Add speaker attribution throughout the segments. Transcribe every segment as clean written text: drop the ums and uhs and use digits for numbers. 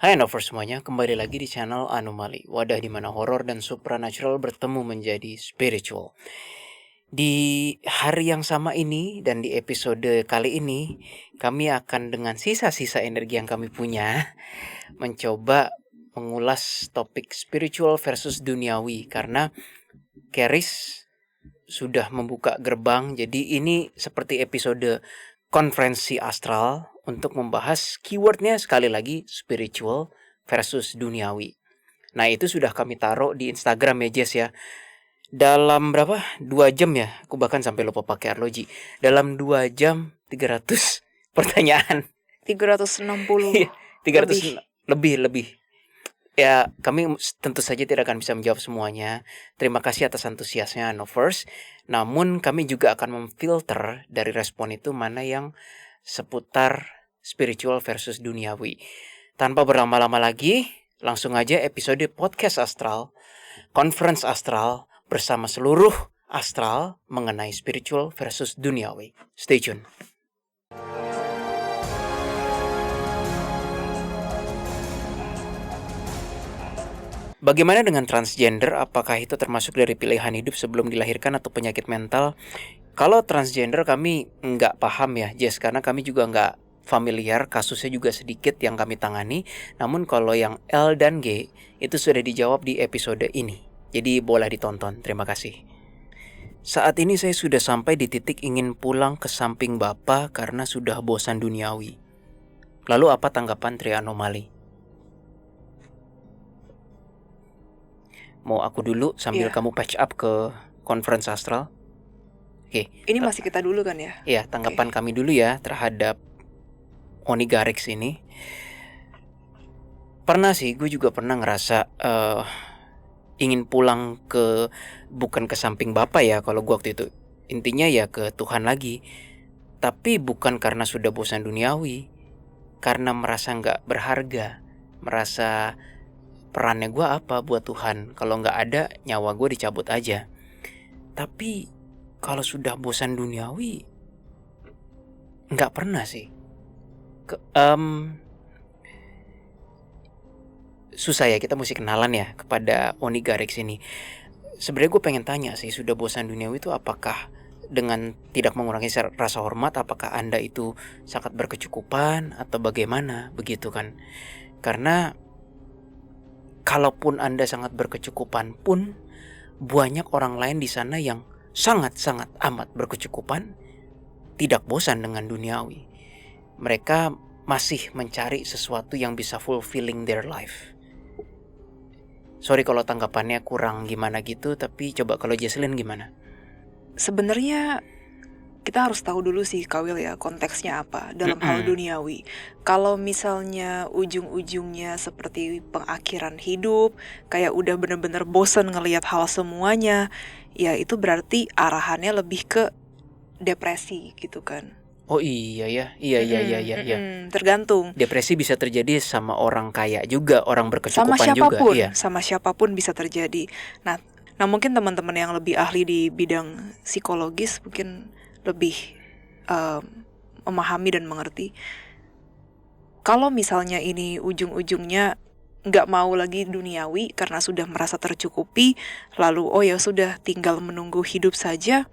Speaker 1: Hai Nover semuanya, kembali lagi di channel Anomali, wadah di mana horor dan supernatural bertemu menjadi spiritual. Di hari yang sama ini dan di episode kali ini, kami akan dengan sisa-sisa energi yang kami punya mencoba mengulas topik spiritual versus duniawi karena Keris sudah membuka gerbang. Jadi ini seperti episode konferensi astral untuk membahas keywordnya sekali lagi spiritual versus duniawi. Nah itu sudah kami taruh di Instagram ya Jess ya. Dalam berapa? 2 jam ya. Aku bahkan sampai lupa pakai arloji. Dalam 2 jam 300 pertanyaan.
Speaker 2: 360
Speaker 1: 300 lebih. Ya, kami tentu saja tidak akan bisa menjawab semuanya. Terima kasih atas antusiasnya Novers. Namun kami juga akan memfilter dari respon itu mana yang seputar spiritual versus duniawi. Tanpa berlama-lama lagi, langsung aja episode podcast astral, conference astral bersama seluruh astral mengenai spiritual versus duniawi. Stay tune. Bagaimana dengan transgender? Apakah itu termasuk dari pilihan hidup sebelum dilahirkan atau penyakit mental? Kalau transgender kami nggak paham ya, Jess, karena kami juga nggak familiar, kasusnya juga sedikit yang kami tangani. Namun kalau yang L dan G itu sudah dijawab di episode ini. Jadi boleh ditonton, terima kasih. Saat ini saya sudah sampai di titik ingin pulang ke samping Bapak karena sudah bosan duniawi. Lalu apa tanggapan Tri Anomali? Mau aku dulu sambil kamu patch up ke conference astral? Oke.
Speaker 2: Ini masih kita dulu kan ya?
Speaker 1: Iya, tanggapan kami dulu ya terhadap Onigarix ini. Pernah sih, gue juga pernah ngerasa ingin pulang bukan ke samping Bapak ya kalau gue waktu itu. Intinya ya ke Tuhan lagi. Tapi bukan karena sudah bosan duniawi. Karena merasa gak berharga. Merasa perannya gue apa buat Tuhan. Kalau gak ada, nyawa gue dicabut aja. Tapi kalau sudah bosan duniawi, gak pernah sih. Susah ya, kita mesti kenalan ya kepada Onigarix ini. Sebenarnya gue pengen tanya sih, sudah bosan duniawi itu apakah dengan tidak mengurangi rasa hormat, apakah Anda itu sangat berkecukupan atau bagaimana begitu kan? Karena kalaupun Anda sangat berkecukupan pun banyak orang lain di sana yang sangat-sangat amat berkecukupan, tidak bosan dengan duniawi. Mereka masih mencari sesuatu yang bisa fulfilling their life. Sorry kalau tanggapannya kurang gimana gitu, tapi coba kalau Jesslyn gimana?
Speaker 2: Sebenarnya kita harus tahu dulu sih Kawil ya konteksnya apa dalam hal duniawi. Kalau misalnya ujung-ujungnya seperti pengakhiran hidup, kayak udah bener-bener bosen ngelihat hal semuanya, ya itu berarti arahannya lebih ke depresi gitu kan.
Speaker 1: Oh iya ya, iya.
Speaker 2: Tergantung.
Speaker 1: Depresi bisa terjadi sama orang kaya juga, orang berkecukupan
Speaker 2: sama siapapun,
Speaker 1: juga. Iya.
Speaker 2: Sama siapapun bisa terjadi. Nah mungkin teman-teman yang lebih ahli di bidang psikologis mungkin lebih memahami dan mengerti. Kalau misalnya ini ujung-ujungnya nggak mau lagi duniawi karena sudah merasa tercukupi, lalu oh ya sudah tinggal menunggu hidup saja,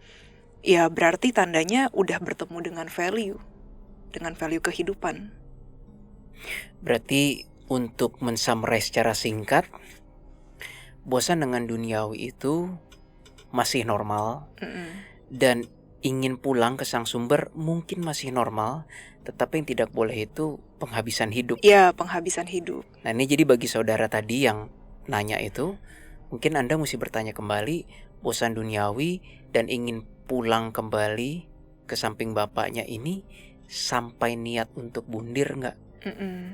Speaker 2: ya berarti tandanya udah bertemu dengan value kehidupan.
Speaker 1: Berarti untuk mensummarize secara singkat, bosan dengan duniawi itu masih normal. Dan ingin pulang ke sang sumber mungkin masih normal, tetapi yang tidak boleh itu penghabisan hidup.
Speaker 2: Ya, penghabisan hidup.
Speaker 1: Nah ini jadi bagi saudara tadi yang nanya itu, mungkin Anda mesti bertanya kembali, bosan duniawi dan ingin pulang kembali ke samping bapaknya ini sampai niat untuk bundir gak?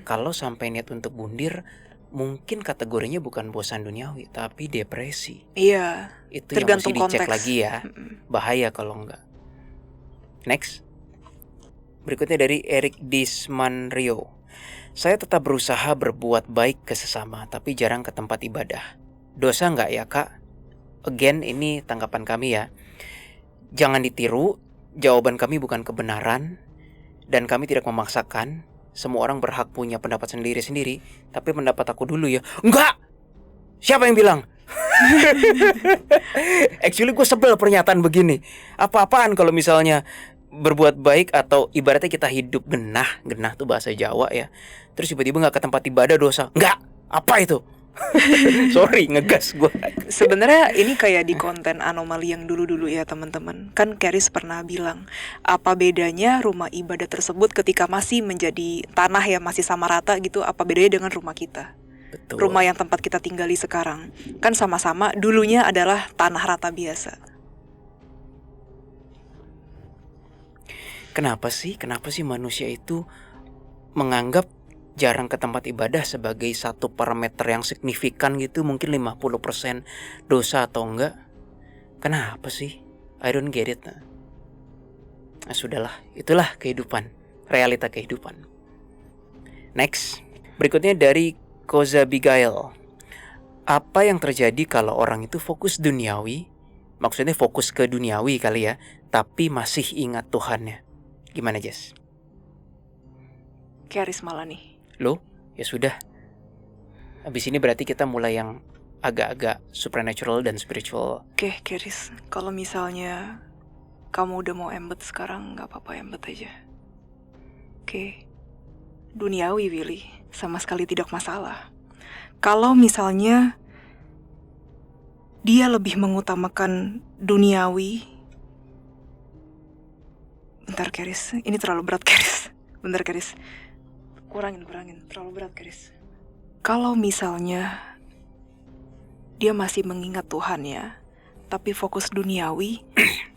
Speaker 1: Kalau sampai niat untuk bundir, mungkin kategorinya bukan bosan duniawi, tapi depresi.
Speaker 2: Iya,
Speaker 1: itu yang mesti dicek lagi ya. Bahaya kalau enggak. Next. Berikutnya dari Eric Dismanrio. Saya tetap berusaha berbuat baik ke sesama, tapi jarang ke tempat ibadah. Dosa enggak ya kak? Again, ini tanggapan kami ya. Jangan ditiru, jawaban kami bukan kebenaran, dan kami tidak memaksakan. semua orang berhak punya pendapat sendiri-sendiri, tapi pendapat aku dulu ya. Enggak! Siapa yang bilang? Actually gue sebel pernyataan begini. Apa-apaan kalau misalnya berbuat baik atau ibaratnya kita hidup genah tuh bahasa Jawa ya. Terus tiba-tiba gak ke tempat ibadah dosa. Enggak! Apa itu? Sorry, ngegas gue.
Speaker 2: Sebenarnya ini kayak di konten anomali yang dulu-dulu ya teman-teman. Kan Keris pernah bilang, apa bedanya rumah ibadah tersebut ketika masih menjadi tanah ya, masih sama rata gitu, apa bedanya dengan rumah kita?
Speaker 1: Betul.
Speaker 2: Rumah yang tempat kita tinggali sekarang kan sama-sama dulunya adalah tanah rata biasa.
Speaker 1: Kenapa sih manusia itu menganggap jarang ke tempat ibadah sebagai satu parameter yang signifikan gitu, mungkin 50% dosa atau enggak? Kenapa sih? I don't get it. Nah, sudahlah, itulah kehidupan, realita kehidupan. Next, berikutnya dari Koza Bigail. Apa yang terjadi kalau orang itu fokus duniawi? Maksudnya fokus ke duniawi kali ya, tapi masih ingat Tuhannya. Gimana, Jess?
Speaker 2: Keris malah nih.
Speaker 1: Loh, ya sudah. Habis ini berarti kita mulai yang agak-agak supernatural dan spiritual.
Speaker 2: Oke, Keris, kalau misalnya kamu udah mau embed sekarang, gak apa-apa embed aja. Oke, duniawi Willy, sama sekali tidak masalah. Kalau misalnya dia lebih mengutamakan duniawi. Bentar Keris, ini terlalu berat Keris. Bentar Keris, kurangin, terlalu berat Keris. Kalau misalnya dia masih mengingat Tuhan ya, tapi fokus duniawi,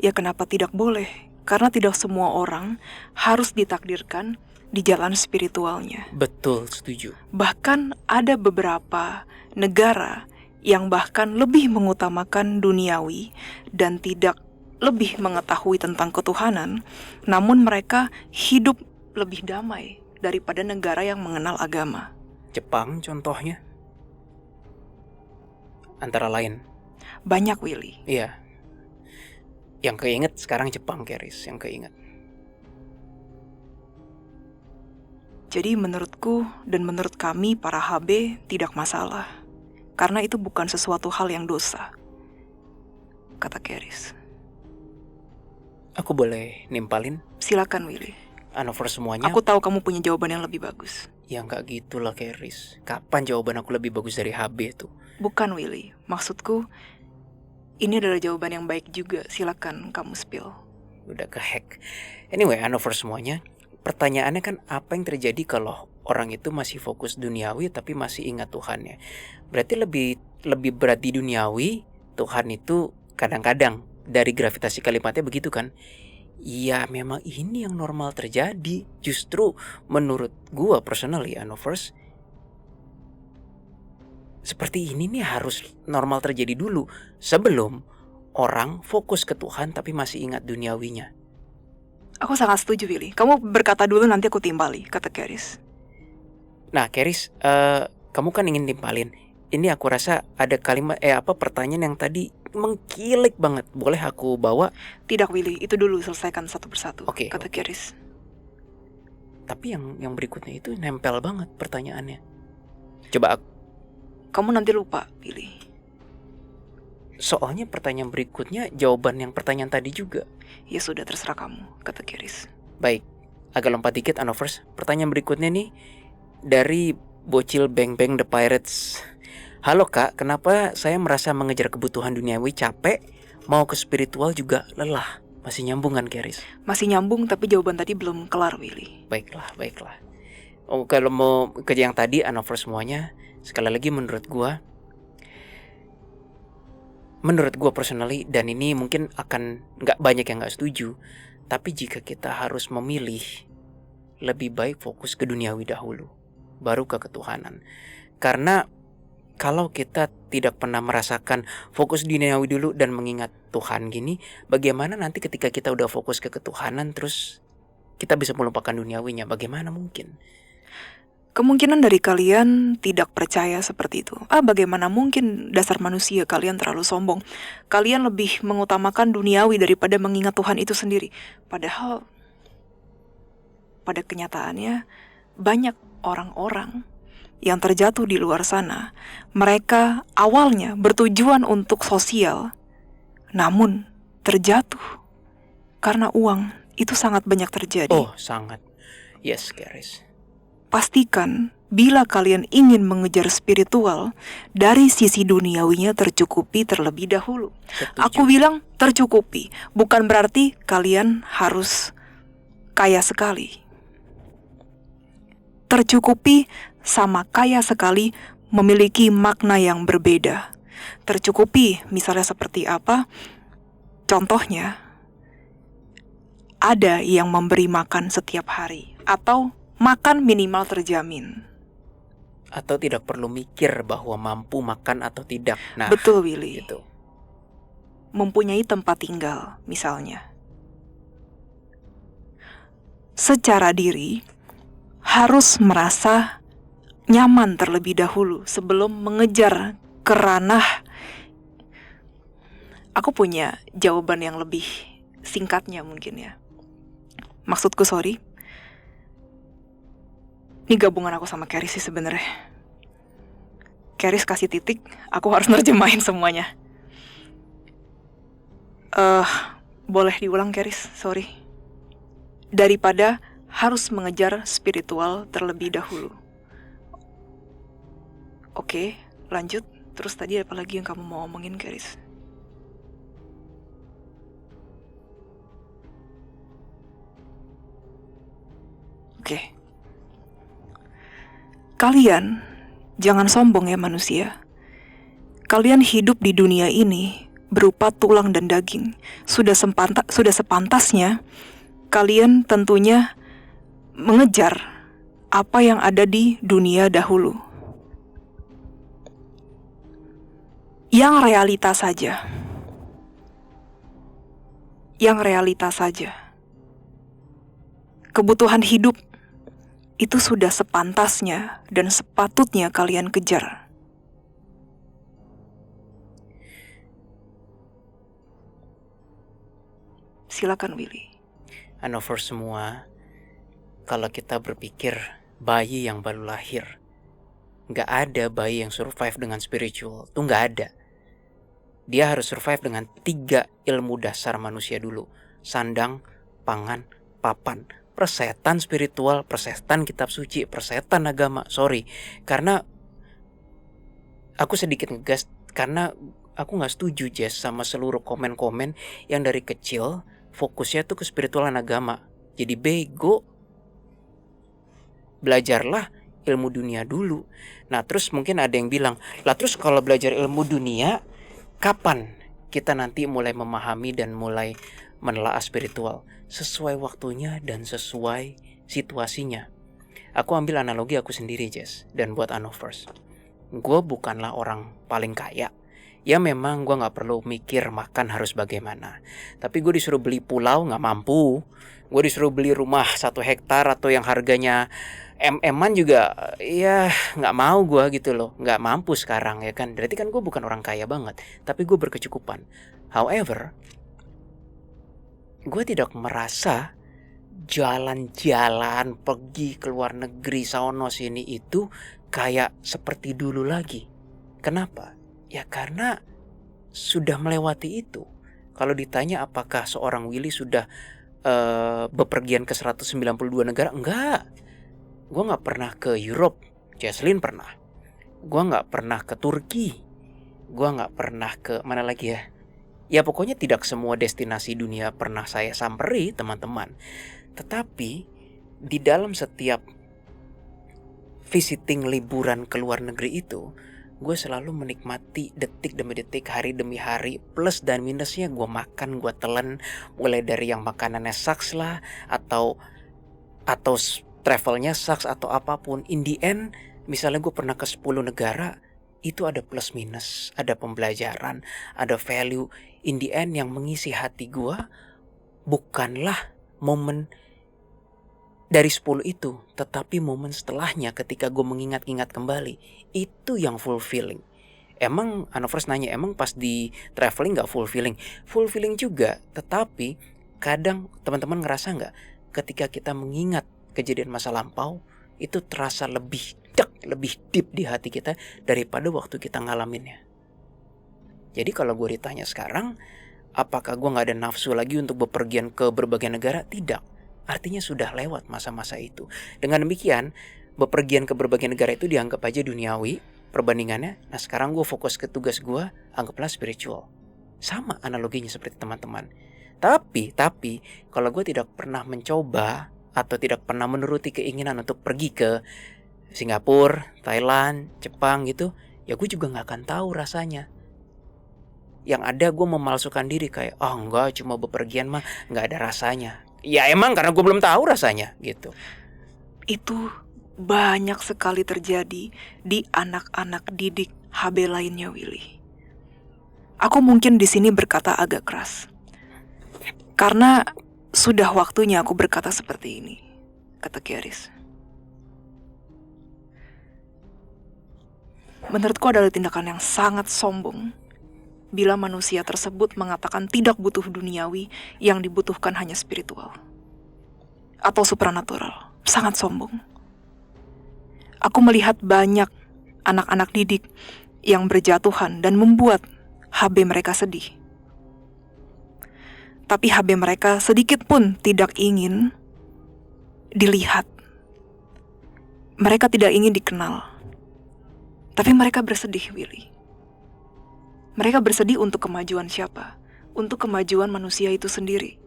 Speaker 2: ya kenapa tidak boleh? Karena tidak semua orang harus ditakdirkan di jalan spiritualnya.
Speaker 1: Betul, setuju.
Speaker 2: Bahkan ada beberapa negara yang bahkan lebih mengutamakan duniawi dan tidak lebih mengetahui tentang ketuhanan, namun mereka hidup lebih damai daripada negara yang mengenal agama.
Speaker 1: Jepang contohnya, antara lain.
Speaker 2: Banyak Willy.
Speaker 1: Iya. Yang keinget sekarang Jepang, Keris, yang keinget.
Speaker 2: Jadi menurutku dan menurut kami para HB tidak masalah. Karena itu bukan sesuatu hal yang dosa. Kata Keris.
Speaker 1: Aku boleh nimpalin?
Speaker 2: Silakan Willy.
Speaker 1: Anover semuanya.
Speaker 2: Aku tahu kamu punya jawaban yang lebih bagus.
Speaker 1: Ya nggak gitulah Keris. Kapan jawaban aku lebih bagus dari HB tuh?
Speaker 2: Bukan Willy. Maksudku, ini adalah jawaban yang baik juga. Silakan kamu spill.
Speaker 1: Udah kehack. Anyway, Anover semuanya. Pertanyaannya kan apa yang terjadi kalau orang itu masih fokus duniawi tapi masih ingat Tuhannya? Berarti lebih berat di duniawi, Tuhan itu kadang-kadang dari gravitasi kalimatnya begitu kan? Ya memang ini yang normal terjadi. Justru menurut gua personally, Anovers, seperti ini nih harus normal terjadi dulu sebelum orang fokus ke Tuhan tapi masih ingat duniawinya.
Speaker 2: Aku sangat setuju, Willy. Kamu berkata dulu, nanti aku timbali, kata Keris.
Speaker 1: Nah, Keris, kamu kan ingin timpalin. Ini aku rasa ada kalimat, pertanyaan yang tadi mengkilik banget. Boleh aku bawa?
Speaker 2: Tidak, Willy. Itu dulu, selesaikan satu persatu, kata Keris.
Speaker 1: Tapi yang berikutnya itu nempel banget pertanyaannya. Coba
Speaker 2: kamu nanti lupa, Willy.
Speaker 1: Soalnya pertanyaan berikutnya jawaban yang pertanyaan tadi juga.
Speaker 2: Ya sudah, terserah kamu, kata Keris.
Speaker 1: Baik, agak lompat dikit Anovers. Pertanyaan berikutnya nih dari Bocil Bang Bang The Pirates. Halo Kak, kenapa saya merasa mengejar kebutuhan duniawi capek, mau ke spiritual juga lelah? Masih nyambung kan Keris?
Speaker 2: Masih nyambung, tapi jawaban tadi belum kelar, Willy.
Speaker 1: Baiklah. Oh, kalau mau ke yang tadi Anovers semuanya, sekali lagi menurut gua personally, dan ini mungkin akan gak banyak yang gak setuju, tapi jika kita harus memilih, lebih baik fokus ke duniawi dahulu, baru ke ketuhanan. Karena kalau kita tidak pernah merasakan fokus duniawi dulu dan mengingat Tuhan gini, bagaimana nanti ketika kita udah fokus ke ketuhanan terus kita bisa melupakan duniawinya? Bagaimana mungkin?
Speaker 2: Kemungkinan dari kalian tidak percaya seperti itu. Bagaimana mungkin, dasar manusia kalian terlalu sombong. Kalian lebih mengutamakan duniawi daripada mengingat Tuhan itu sendiri. Padahal pada kenyataannya banyak orang-orang yang terjatuh di luar sana. Mereka awalnya bertujuan untuk sosial, namun terjatuh karena uang. Itu sangat banyak terjadi.
Speaker 1: Oh, sangat. Yes, Keris.
Speaker 2: Pastikan bila kalian ingin mengejar spiritual, dari sisi duniawinya tercukupi terlebih dahulu.
Speaker 1: Setuju.
Speaker 2: Aku bilang tercukupi, bukan berarti kalian harus kaya sekali. Tercukupi sama kaya sekali memiliki makna yang berbeda. Tercukupi misalnya seperti apa? Contohnya, ada yang memberi makan setiap hari, atau makan minimal terjamin.
Speaker 1: Atau tidak perlu mikir bahwa mampu makan atau tidak. Nah,
Speaker 2: Betul, Willy.
Speaker 1: gitu.
Speaker 2: Mempunyai tempat tinggal, misalnya. Secara diri, harus merasa nyaman terlebih dahulu sebelum mengejar ke ranah. Aku punya jawaban yang lebih singkatnya mungkin ya. Maksudku, sorry, ini gabungan aku sama Keris sih sebenarnya. Keris kasih titik, aku harus nerjemahin semuanya. Boleh diulang, Keris? Sorry. Daripada harus mengejar spiritual terlebih dahulu. Oke, lanjut. Terus tadi apa lagi yang kamu mau omongin, Keris? Oke. Kalian jangan sombong ya manusia. Kalian hidup di dunia ini berupa tulang dan daging. Sudah sepantasnya kalian tentunya mengejar apa yang ada di dunia dahulu. Yang realita saja. Yang realita saja. Kebutuhan hidup itu sudah sepantasnya dan sepatutnya kalian kejar. Silakan, Willy.
Speaker 1: For semua, kalau kita berpikir bayi yang baru lahir, nggak ada bayi yang survive dengan spiritual. Tuh nggak ada. Dia harus survive dengan 3 ilmu dasar manusia dulu. Sandang, pangan, papan. Persetan spiritual, persetan kitab suci, persetan agama. Sorry, karena aku sedikit ngegas, karena aku gak setuju, Jess, sama seluruh komen-komen yang dari kecil fokusnya tuh ke spiritualan agama. Jadi bego. Belajarlah ilmu dunia dulu. Nah, terus mungkin ada yang bilang, lah terus kalau belajar ilmu dunia, kapan kita nanti mulai memahami dan mulai menelaah spiritual? Sesuai waktunya dan sesuai situasinya. Aku ambil analogi aku sendiri, Jess, dan buat first. Gue bukanlah orang paling kaya. Ya memang gue gak perlu mikir makan harus bagaimana. Tapi gue disuruh beli pulau gak mampu. Gue disuruh beli rumah 1 hektar atau yang harganya MM-an juga, ya gak mau gue gitu loh. Gak mampu sekarang, ya kan. Berarti kan gue bukan orang kaya banget, tapi gue berkecukupan. However, gue tidak merasa jalan-jalan, pergi ke luar negeri, sono sini itu kayak seperti dulu lagi. Kenapa? Ya karena sudah melewati itu. Kalau ditanya apakah seorang Willy sudah bepergian ke 192 negara, enggak. Gue gak pernah ke Europe, Jesslyn pernah. Gue gak pernah ke Turki. Gue gak pernah ke mana lagi ya. Ya pokoknya tidak semua destinasi dunia pernah saya samperi, teman-teman. Tetapi di dalam setiap visiting liburan ke luar negeri itu, gue selalu menikmati detik demi detik, hari demi hari. Plus dan minusnya gue makan, gue telan. Mulai dari yang makanannya sucks lah, atau travelnya sucks, atau apapun. In the end, misalnya gue pernah ke 10 negara, itu ada plus minus, ada pembelajaran, ada value. In the end yang mengisi hati gue bukanlah momen dari 10 itu, tetapi momen setelahnya ketika gue mengingat-ingat kembali. Itu yang fulfilling. Emang Anovers nanya, emang pas di traveling gak fulfilling? Fulfilling juga, tetapi kadang teman-teman ngerasa gak ketika kita mengingat kejadian masa lampau, itu terasa lebih deep di hati kita daripada waktu kita ngalaminnya. Jadi kalau gue ditanya sekarang, apakah gue gak ada nafsu lagi untuk bepergian ke berbagai negara? Tidak. Artinya sudah lewat masa-masa itu. Dengan demikian, bepergian ke berbagai negara itu dianggap aja duniawi perbandingannya. Nah sekarang gue fokus ke tugas gue, anggaplah spiritual. Sama analoginya seperti teman-teman. Tapi kalau gue tidak pernah mencoba atau tidak pernah menuruti keinginan untuk pergi ke Singapura, Thailand, Jepang gitu, ya gue juga gak akan tahu rasanya. Yang ada gue memalsukan diri kayak, enggak, cuma bepergian mah gak ada rasanya. Ya emang karena gue belum tahu rasanya gitu.
Speaker 2: Itu banyak sekali terjadi di anak-anak didik HB lainnya, Willy. Aku mungkin di sini berkata agak keras. Karena sudah waktunya aku berkata seperti ini, kata Charis. Menurutku adalah tindakan yang sangat sombong bila manusia tersebut mengatakan tidak butuh duniawi, yang dibutuhkan hanya spiritual atau supranatural. Sangat sombong. Aku melihat banyak anak-anak didik yang berjatuhan dan membuat HB mereka sedih. Tapi HB mereka sedikit pun tidak ingin dilihat. Mereka tidak ingin dikenal. Tapi mereka bersedih, Willy. Mereka bersedih untuk kemajuan siapa? Untuk kemajuan manusia itu sendiri,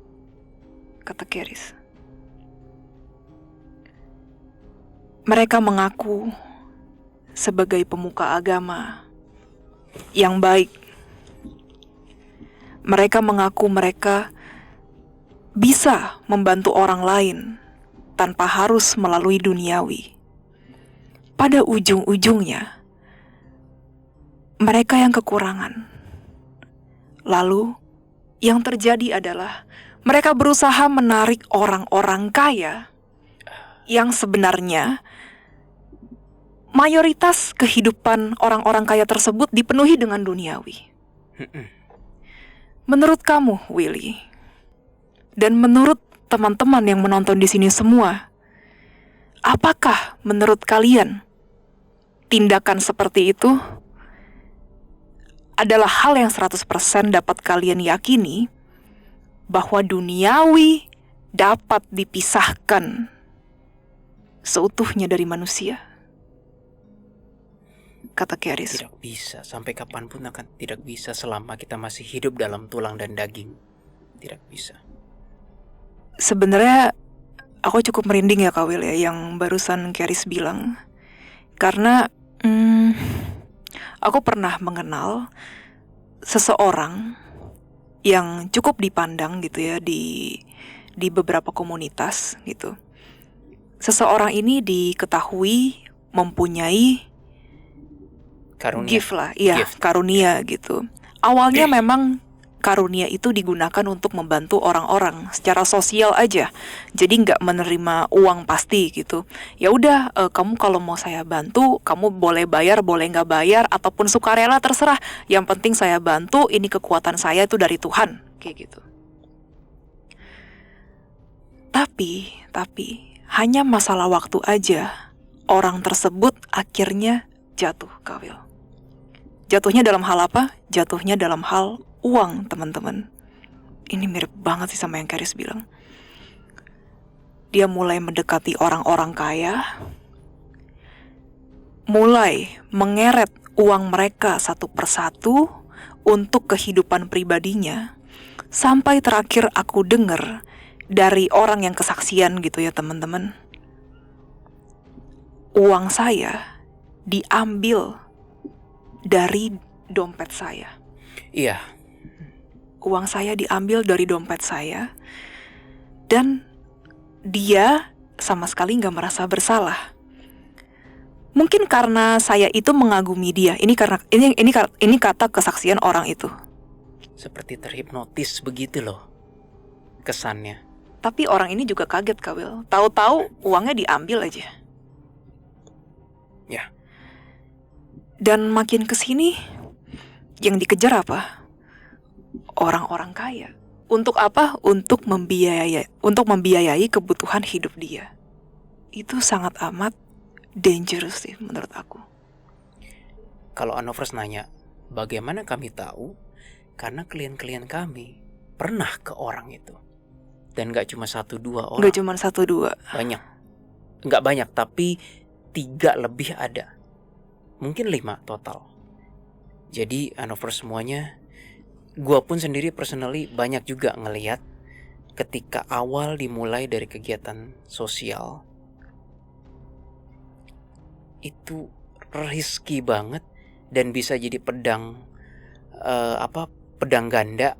Speaker 2: kata Charis. Mereka mengaku sebagai pemuka agama yang baik. Mereka mengaku mereka bisa membantu orang lain tanpa harus melalui duniawi. Pada ujung-ujungnya, mereka yang kekurangan. Lalu, yang terjadi adalah mereka berusaha menarik orang-orang kaya yang sebenarnya mayoritas kehidupan orang-orang kaya tersebut dipenuhi dengan duniawi. Menurut kamu, Willy, dan menurut teman-teman yang menonton di sini semua, apakah menurut kalian tindakan seperti itu adalah hal yang 100% dapat kalian yakini bahwa duniawi dapat dipisahkan seutuhnya dari manusia? Kata Charis.
Speaker 1: Tidak bisa, sampai kapanpun akan tidak bisa selama kita masih hidup dalam tulang dan daging. Tidak bisa.
Speaker 2: Sebenarnya aku cukup merinding ya Kak Will ya yang barusan Charis bilang. Karena aku pernah mengenal seseorang yang cukup dipandang gitu ya di beberapa komunitas gitu. Seseorang ini diketahui mempunyai
Speaker 1: karunia.
Speaker 2: Gift lah, iya, karunia gitu. Awalnya memang karunia itu digunakan untuk membantu orang-orang secara sosial aja. Jadi nggak menerima uang pasti gitu. Ya udah, kamu kalau mau saya bantu, kamu boleh bayar, boleh nggak bayar, ataupun sukarela terserah. Yang penting saya bantu. Ini kekuatan saya itu dari Tuhan, kayak gitu. Tapi hanya masalah waktu aja. Orang tersebut akhirnya jatuh, Kawil. Jatuhnya dalam hal apa? Jatuhnya dalam hal uang, teman-teman. Ini mirip banget sih sama yang Charis bilang. Dia mulai mendekati orang-orang kaya, mulai mengeret uang mereka satu persatu untuk kehidupan pribadinya, sampai terakhir aku dengar dari orang yang kesaksian gitu ya teman-teman. Uang saya diambil dari dompet saya.
Speaker 1: Iya.
Speaker 2: Uang saya diambil dari dompet saya. Dan dia sama sekali gak merasa bersalah. Mungkin karena saya itu mengagumi dia. Ini kata kesaksian orang itu.
Speaker 1: Seperti terhipnotis begitu loh kesannya.
Speaker 2: Tapi orang ini juga kaget, Kawil. Tahu-tahu uangnya diambil aja.
Speaker 1: Ya.
Speaker 2: Dan makin kesini, yang dikejar apa? Orang-orang kaya. Untuk apa? Untuk membiayai kebutuhan hidup dia. itu sangat amat dangerous sih menurut aku.
Speaker 1: Kalau Anovers nanya, bagaimana kami tahu? Karena klien-klien kami pernah ke orang itu. Dan gak cuma 1-2 orang.
Speaker 2: Gak cuma 1-2.
Speaker 1: Banyak. Gak banyak, tapi 3 lebih ada. Mungkin 5 total. Jadi Anovers semuanya, gua pun sendiri personally banyak juga ngelihat ketika awal dimulai dari kegiatan sosial, itu risky banget dan bisa jadi pedang ganda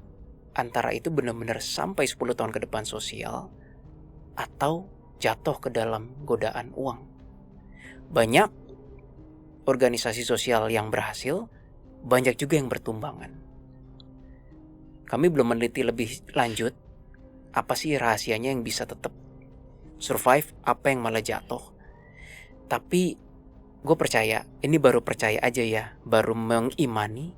Speaker 1: antara itu benar-benar sampai 10 tahun ke depan sosial atau jatuh ke dalam godaan uang. Banyak organisasi sosial yang berhasil, banyak juga yang bertumbangan. Kami belum meneliti lebih lanjut apa sih rahasianya yang bisa tetap survive, apa yang malah jatuh. Tapi gue percaya, ini baru percaya aja ya, baru mengimani,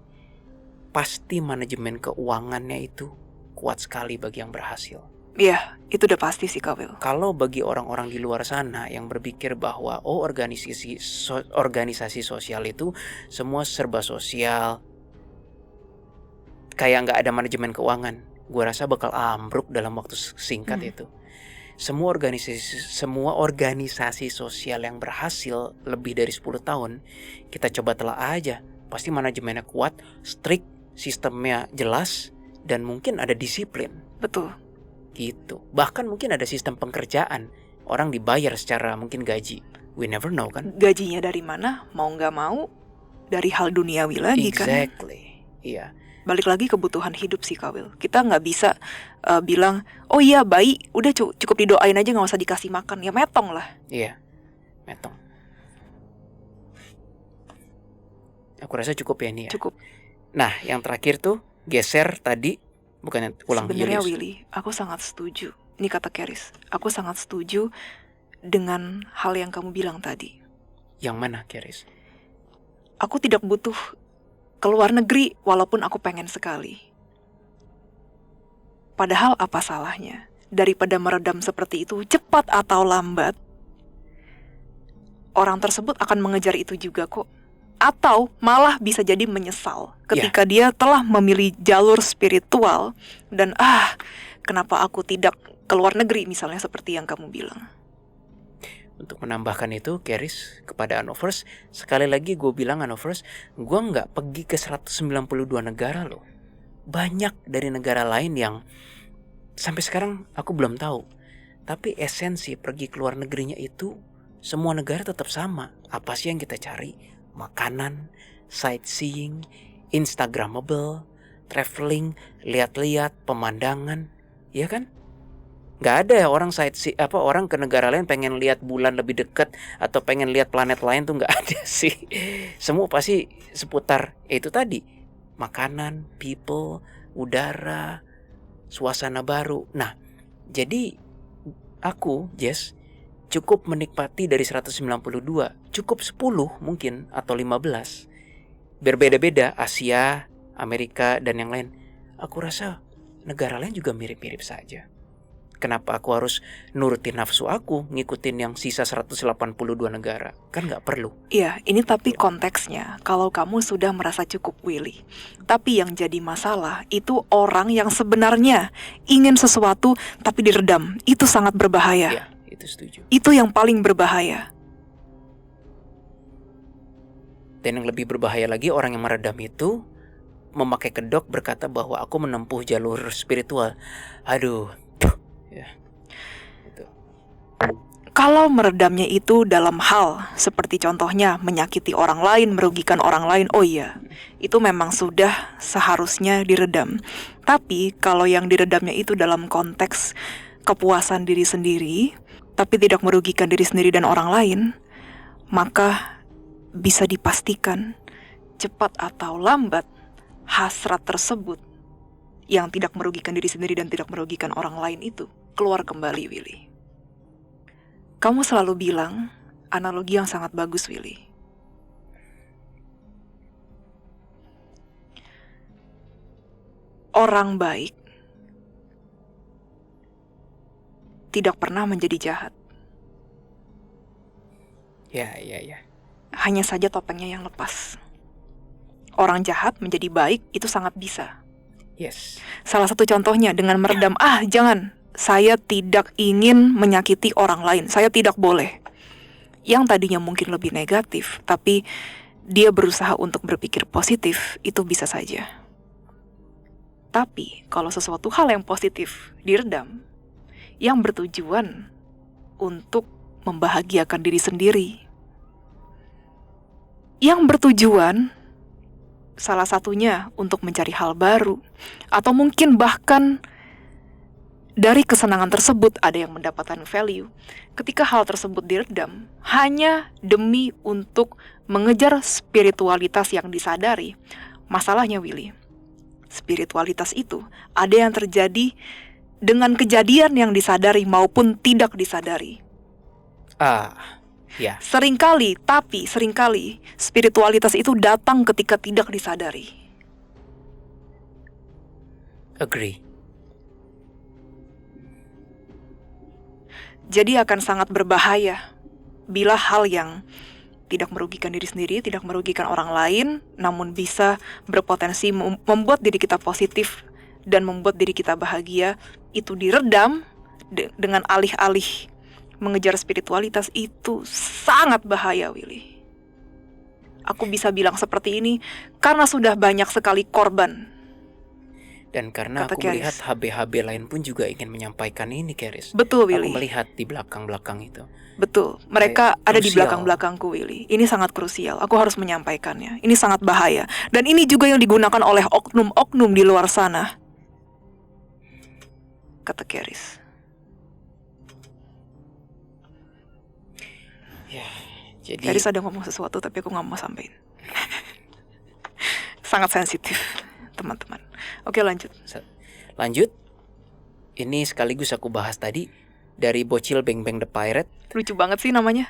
Speaker 1: pasti manajemen keuangannya itu kuat sekali bagi yang berhasil.
Speaker 2: Iya, itu udah pasti sih Kak Will.
Speaker 1: Kalau bagi orang-orang di luar sana yang berpikir bahwa organisasi sosial itu semua serba sosial, kayak nggak ada manajemen keuangan, gue rasa bakal ambruk dalam waktu singkat itu. Semua organisasi sosial yang berhasil lebih dari 10 tahun, kita coba telah aja. Pasti manajemennya kuat, strict, sistemnya jelas, dan mungkin ada disiplin.
Speaker 2: Betul.
Speaker 1: Gitu. Bahkan mungkin ada sistem pekerjaan. Orang dibayar secara mungkin gaji. We never know kan.
Speaker 2: Gajinya dari mana? Mau gak mau, dari hal duniawi lagi kan.
Speaker 1: Exactly. Iya.
Speaker 2: Balik lagi kebutuhan hidup sih Kak Will. Kita gak bisa bilang, oh iya bayi, udah cukup didoain aja, gak usah dikasih makan. Ya metong lah.
Speaker 1: Iya, metong. Aku rasa cukup ya ini ya.
Speaker 2: Cukup.
Speaker 1: Nah, yang terakhir tuh geser tadi, bukannya ulang.
Speaker 2: Sebenarnya Willy, aku sangat setuju. Ini kata Keris, aku sangat setuju dengan hal yang kamu bilang tadi.
Speaker 1: Yang mana Keris?
Speaker 2: Aku tidak butuh keluar negeri walaupun aku pengen sekali. Padahal apa salahnya? Daripada meredam seperti itu, cepat atau lambat, orang tersebut akan mengejar itu juga kok. Atau malah bisa jadi menyesal ketika dia telah memilih jalur spiritual dan kenapa aku tidak keluar negeri misalnya seperti yang kamu bilang.
Speaker 1: Untuk menambahkan itu, Keris, kepada Anovers, sekali lagi gue bilang Anovers, gue gak pergi ke 192 negara loh. Banyak dari negara lain yang sampai sekarang aku belum tahu. Tapi esensi pergi keluar negerinya itu, semua negara tetap sama. Apa sih yang kita cari? Makanan, sightseeing, instagramable, traveling, lihat-lihat, pemandangan, ya kan? Gak ada orang orang ke negara lain pengen lihat bulan lebih dekat atau pengen lihat planet lain tuh gak ada sih. Semua pasti seputar itu tadi, makanan, people, udara, suasana baru. Nah, jadi aku, Jess, cukup menikmati dari 192, cukup 10 mungkin atau 15. Berbeda-beda, Asia, Amerika dan yang lain. Aku rasa negara lain juga mirip-mirip saja. Kenapa aku harus nurutin nafsu aku, ngikutin yang sisa 182 negara? Kan gak perlu.
Speaker 2: Iya, ini tapi konteksnya kalau kamu sudah merasa cukup Willy. Tapi yang jadi masalah itu orang yang sebenarnya ingin sesuatu tapi diredam. Itu sangat berbahaya.
Speaker 1: Iya, itu setuju.
Speaker 2: Itu yang paling berbahaya.
Speaker 1: Dan yang lebih berbahaya lagi, orang yang meredam itu memakai kedok berkata bahwa aku menempuh jalur spiritual. Aduh. Ya. Gitu.
Speaker 2: Kalau meredamnya itu dalam hal seperti contohnya menyakiti orang lain, merugikan orang lain, oh iya, itu memang sudah seharusnya diredam. Tapi kalau yang diredamnya itu dalam konteks kepuasan diri sendiri, tapi tidak merugikan diri sendiri dan orang lain, maka bisa dipastikan cepat atau lambat hasrat tersebut yang tidak merugikan diri sendiri dan tidak merugikan orang lain itu keluar kembali, Willy. Kamu selalu bilang analogi yang sangat bagus, Willy. Orang baik tidak pernah menjadi jahat.
Speaker 1: Ya, ya, ya.
Speaker 2: Hanya saja topengnya yang lepas. Orang jahat menjadi baik itu sangat bisa.
Speaker 1: Yes.
Speaker 2: Salah satu contohnya dengan meredam, jangan, saya tidak ingin menyakiti orang lain, saya tidak boleh. Yang tadinya mungkin lebih negatif, tapi dia berusaha untuk berpikir positif, itu bisa saja. Tapi kalau sesuatu hal yang positif diredam, yang bertujuan untuk membahagiakan diri sendiri, yang bertujuan salah satunya untuk mencari hal baru, atau mungkin bahkan dari kesenangan tersebut ada yang mendapatkan value. Ketika hal tersebut diredam hanya demi untuk mengejar spiritualitas yang disadari, masalahnya Willy, spiritualitas itu ada yang terjadi dengan kejadian yang disadari maupun tidak disadari.
Speaker 1: Ya.
Speaker 2: Seringkali spiritualitas itu datang ketika tidak disadari.
Speaker 1: Agree.
Speaker 2: Jadi akan sangat berbahaya bila hal yang tidak merugikan diri sendiri, tidak merugikan orang lain, namun bisa berpotensi membuat diri kita positif dan membuat diri kita bahagia, itu diredam dengan alih-alih mengejar spiritualitas, itu sangat bahaya, Willy. Aku bisa bilang seperti ini karena sudah banyak sekali korban.
Speaker 1: Dan karena
Speaker 2: Kata
Speaker 1: aku melihat
Speaker 2: Keris.
Speaker 1: HB-HB lain pun juga ingin menyampaikan ini, Keris.
Speaker 2: Betul, Willy.
Speaker 1: Aku melihat di belakang-belakang itu.
Speaker 2: Betul, mereka
Speaker 1: Kayak
Speaker 2: ada di
Speaker 1: krusial.
Speaker 2: belakang-belakangku, Willy. Ini sangat krusial, aku harus menyampaikannya. Ini sangat bahaya. Dan ini juga yang digunakan oleh oknum-oknum di luar sana. Kata Keris.
Speaker 1: Ya, jadi
Speaker 2: Keris ada ngomong sesuatu tapi aku gak mau sampein. Sangat sensitif, teman-teman. Oke, lanjut.
Speaker 1: Lanjut. Ini sekaligus aku bahas tadi dari Bocil Beng Beng the Pirate.
Speaker 2: Lucu banget sih namanya.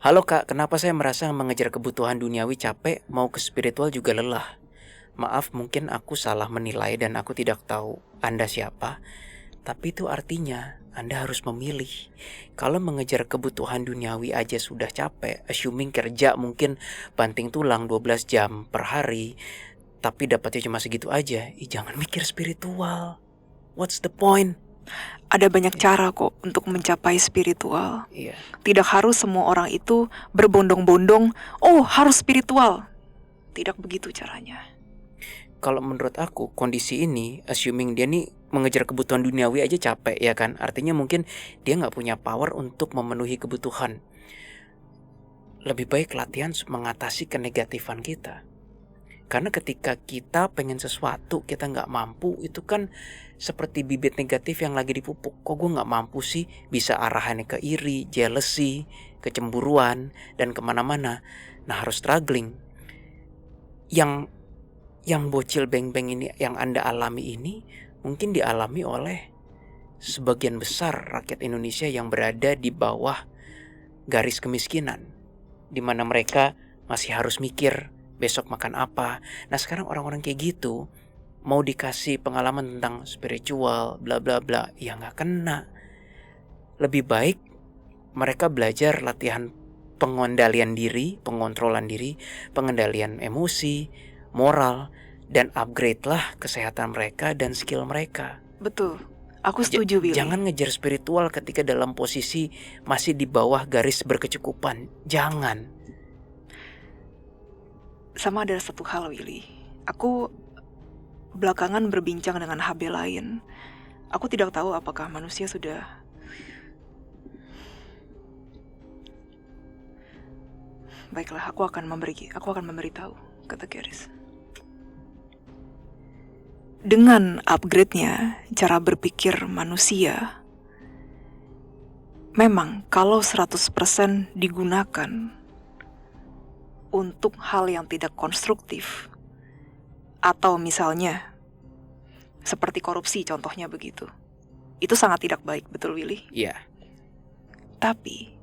Speaker 1: Halo Kak, kenapa saya merasa mengejar kebutuhan duniawi capek, mau ke spiritual juga lelah? Maaf, mungkin aku salah menilai dan aku tidak tahu Anda siapa. Tapi itu artinya Anda harus memilih. Kalau mengejar kebutuhan duniawi aja sudah capek, assuming kerja mungkin banting tulang 12 jam per hari, tapi dapatnya cuma segitu aja, jangan mikir spiritual. What's the point?
Speaker 2: Ada banyak cara kok untuk mencapai spiritual.
Speaker 1: Iya.
Speaker 2: Tidak harus semua orang itu berbondong-bondong, harus spiritual. Tidak begitu caranya.
Speaker 1: Kalau menurut aku, kondisi ini, assuming dia nih mengejar kebutuhan duniawi aja capek, ya kan? Artinya mungkin dia gak punya power untuk memenuhi kebutuhan. Lebih baik latihan mengatasi kenegatifan kita. Karena ketika kita pengen sesuatu, kita gak mampu, itu kan seperti bibit negatif yang lagi dipupuk. Kok gue gak mampu sih? Bisa arahannya ke iri, jealousy, kecemburuan, dan kemana-mana. Nah, harus struggling. Yang Bocil Beng Beng ini, yang Anda alami ini, mungkin dialami oleh sebagian besar rakyat Indonesia yang berada di bawah garis kemiskinan, di mana mereka masih harus mikir besok makan apa. Nah, sekarang orang-orang kayak gitu mau dikasih pengalaman tentang spiritual, bla bla bla, ya nggak kena. Lebih baik mereka belajar latihan pengendalian diri, pengontrolan diri, pengendalian emosi, moral, dan upgrade lah kesehatan mereka dan skill mereka.
Speaker 2: Betul, aku setuju, Willy.
Speaker 1: Jangan ngejar spiritual ketika dalam posisi masih di bawah garis berkecukupan. Jangan.
Speaker 2: Sama ada satu hal, Willy. Aku belakangan berbincang dengan HB lain. Aku tidak tahu apakah manusia sudah baiklah, aku akan memberitahu, kata Keris. Dengan upgrade-nya cara berpikir manusia, memang kalau 100% digunakan untuk hal yang tidak konstruktif, atau misalnya seperti korupsi contohnya begitu, itu sangat tidak baik, betul Willy?
Speaker 1: Iya.
Speaker 2: Tapi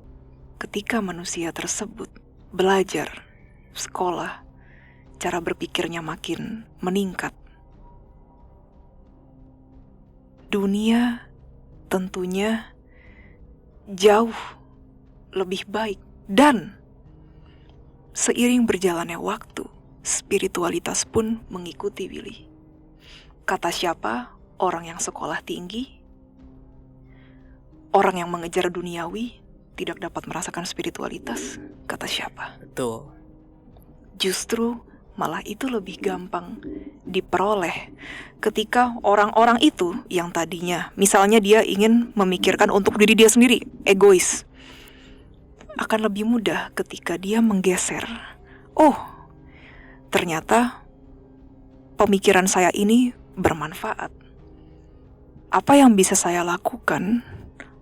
Speaker 2: ketika manusia tersebut belajar, sekolah, cara berpikirnya makin meningkat, dunia tentunya jauh lebih baik Dan seiring berjalannya waktu, spiritualitas pun mengikuti Willy. Kata siapa? Orang yang sekolah tinggi, orang yang mengejar duniawi tidak dapat merasakan spiritualitas. Kata siapa?
Speaker 1: Betul.
Speaker 2: Justru malah itu lebih gampang diperoleh ketika orang-orang itu yang tadinya misalnya dia ingin memikirkan untuk diri dia sendiri, egois, akan lebih mudah ketika dia menggeser. Oh, ternyata pemikiran saya ini bermanfaat. Apa yang bisa saya lakukan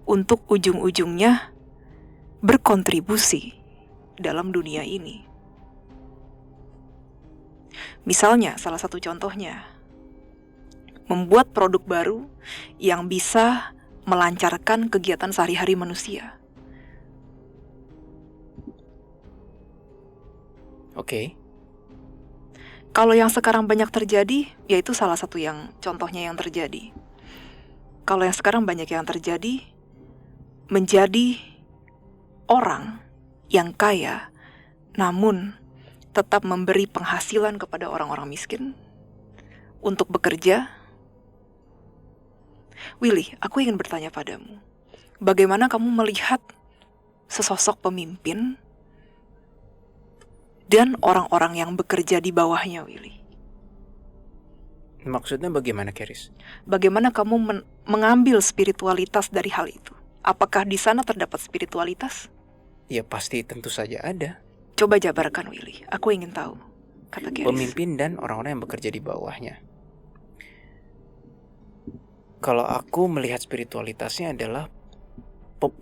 Speaker 2: untuk ujung-ujungnya berkontribusi dalam dunia ini? Misalnya, salah satu contohnya, membuat produk baru yang bisa melancarkan kegiatan sehari-hari manusia.
Speaker 1: Oke.
Speaker 2: Kalau yang sekarang banyak terjadi, yaitu salah satu yang contohnya yang terjadi. Kalau yang sekarang banyak yang terjadi, menjadi orang yang kaya, namun tetap memberi penghasilan kepada orang-orang miskin untuk bekerja. Willy, aku ingin bertanya padamu, bagaimana kamu melihat sesosok pemimpin dan orang-orang yang bekerja di bawahnya, Willy?
Speaker 1: Maksudnya bagaimana, Keris?
Speaker 2: Bagaimana kamu mengambil spiritualitas dari hal itu? Apakah di sana terdapat spiritualitas?
Speaker 1: Ya pasti tentu saja ada.
Speaker 2: Coba jabarkan, Willy. Aku ingin tahu, kata Keris.
Speaker 1: Pemimpin dan orang-orang yang bekerja di bawahnya. Kalau aku melihat spiritualitasnya adalah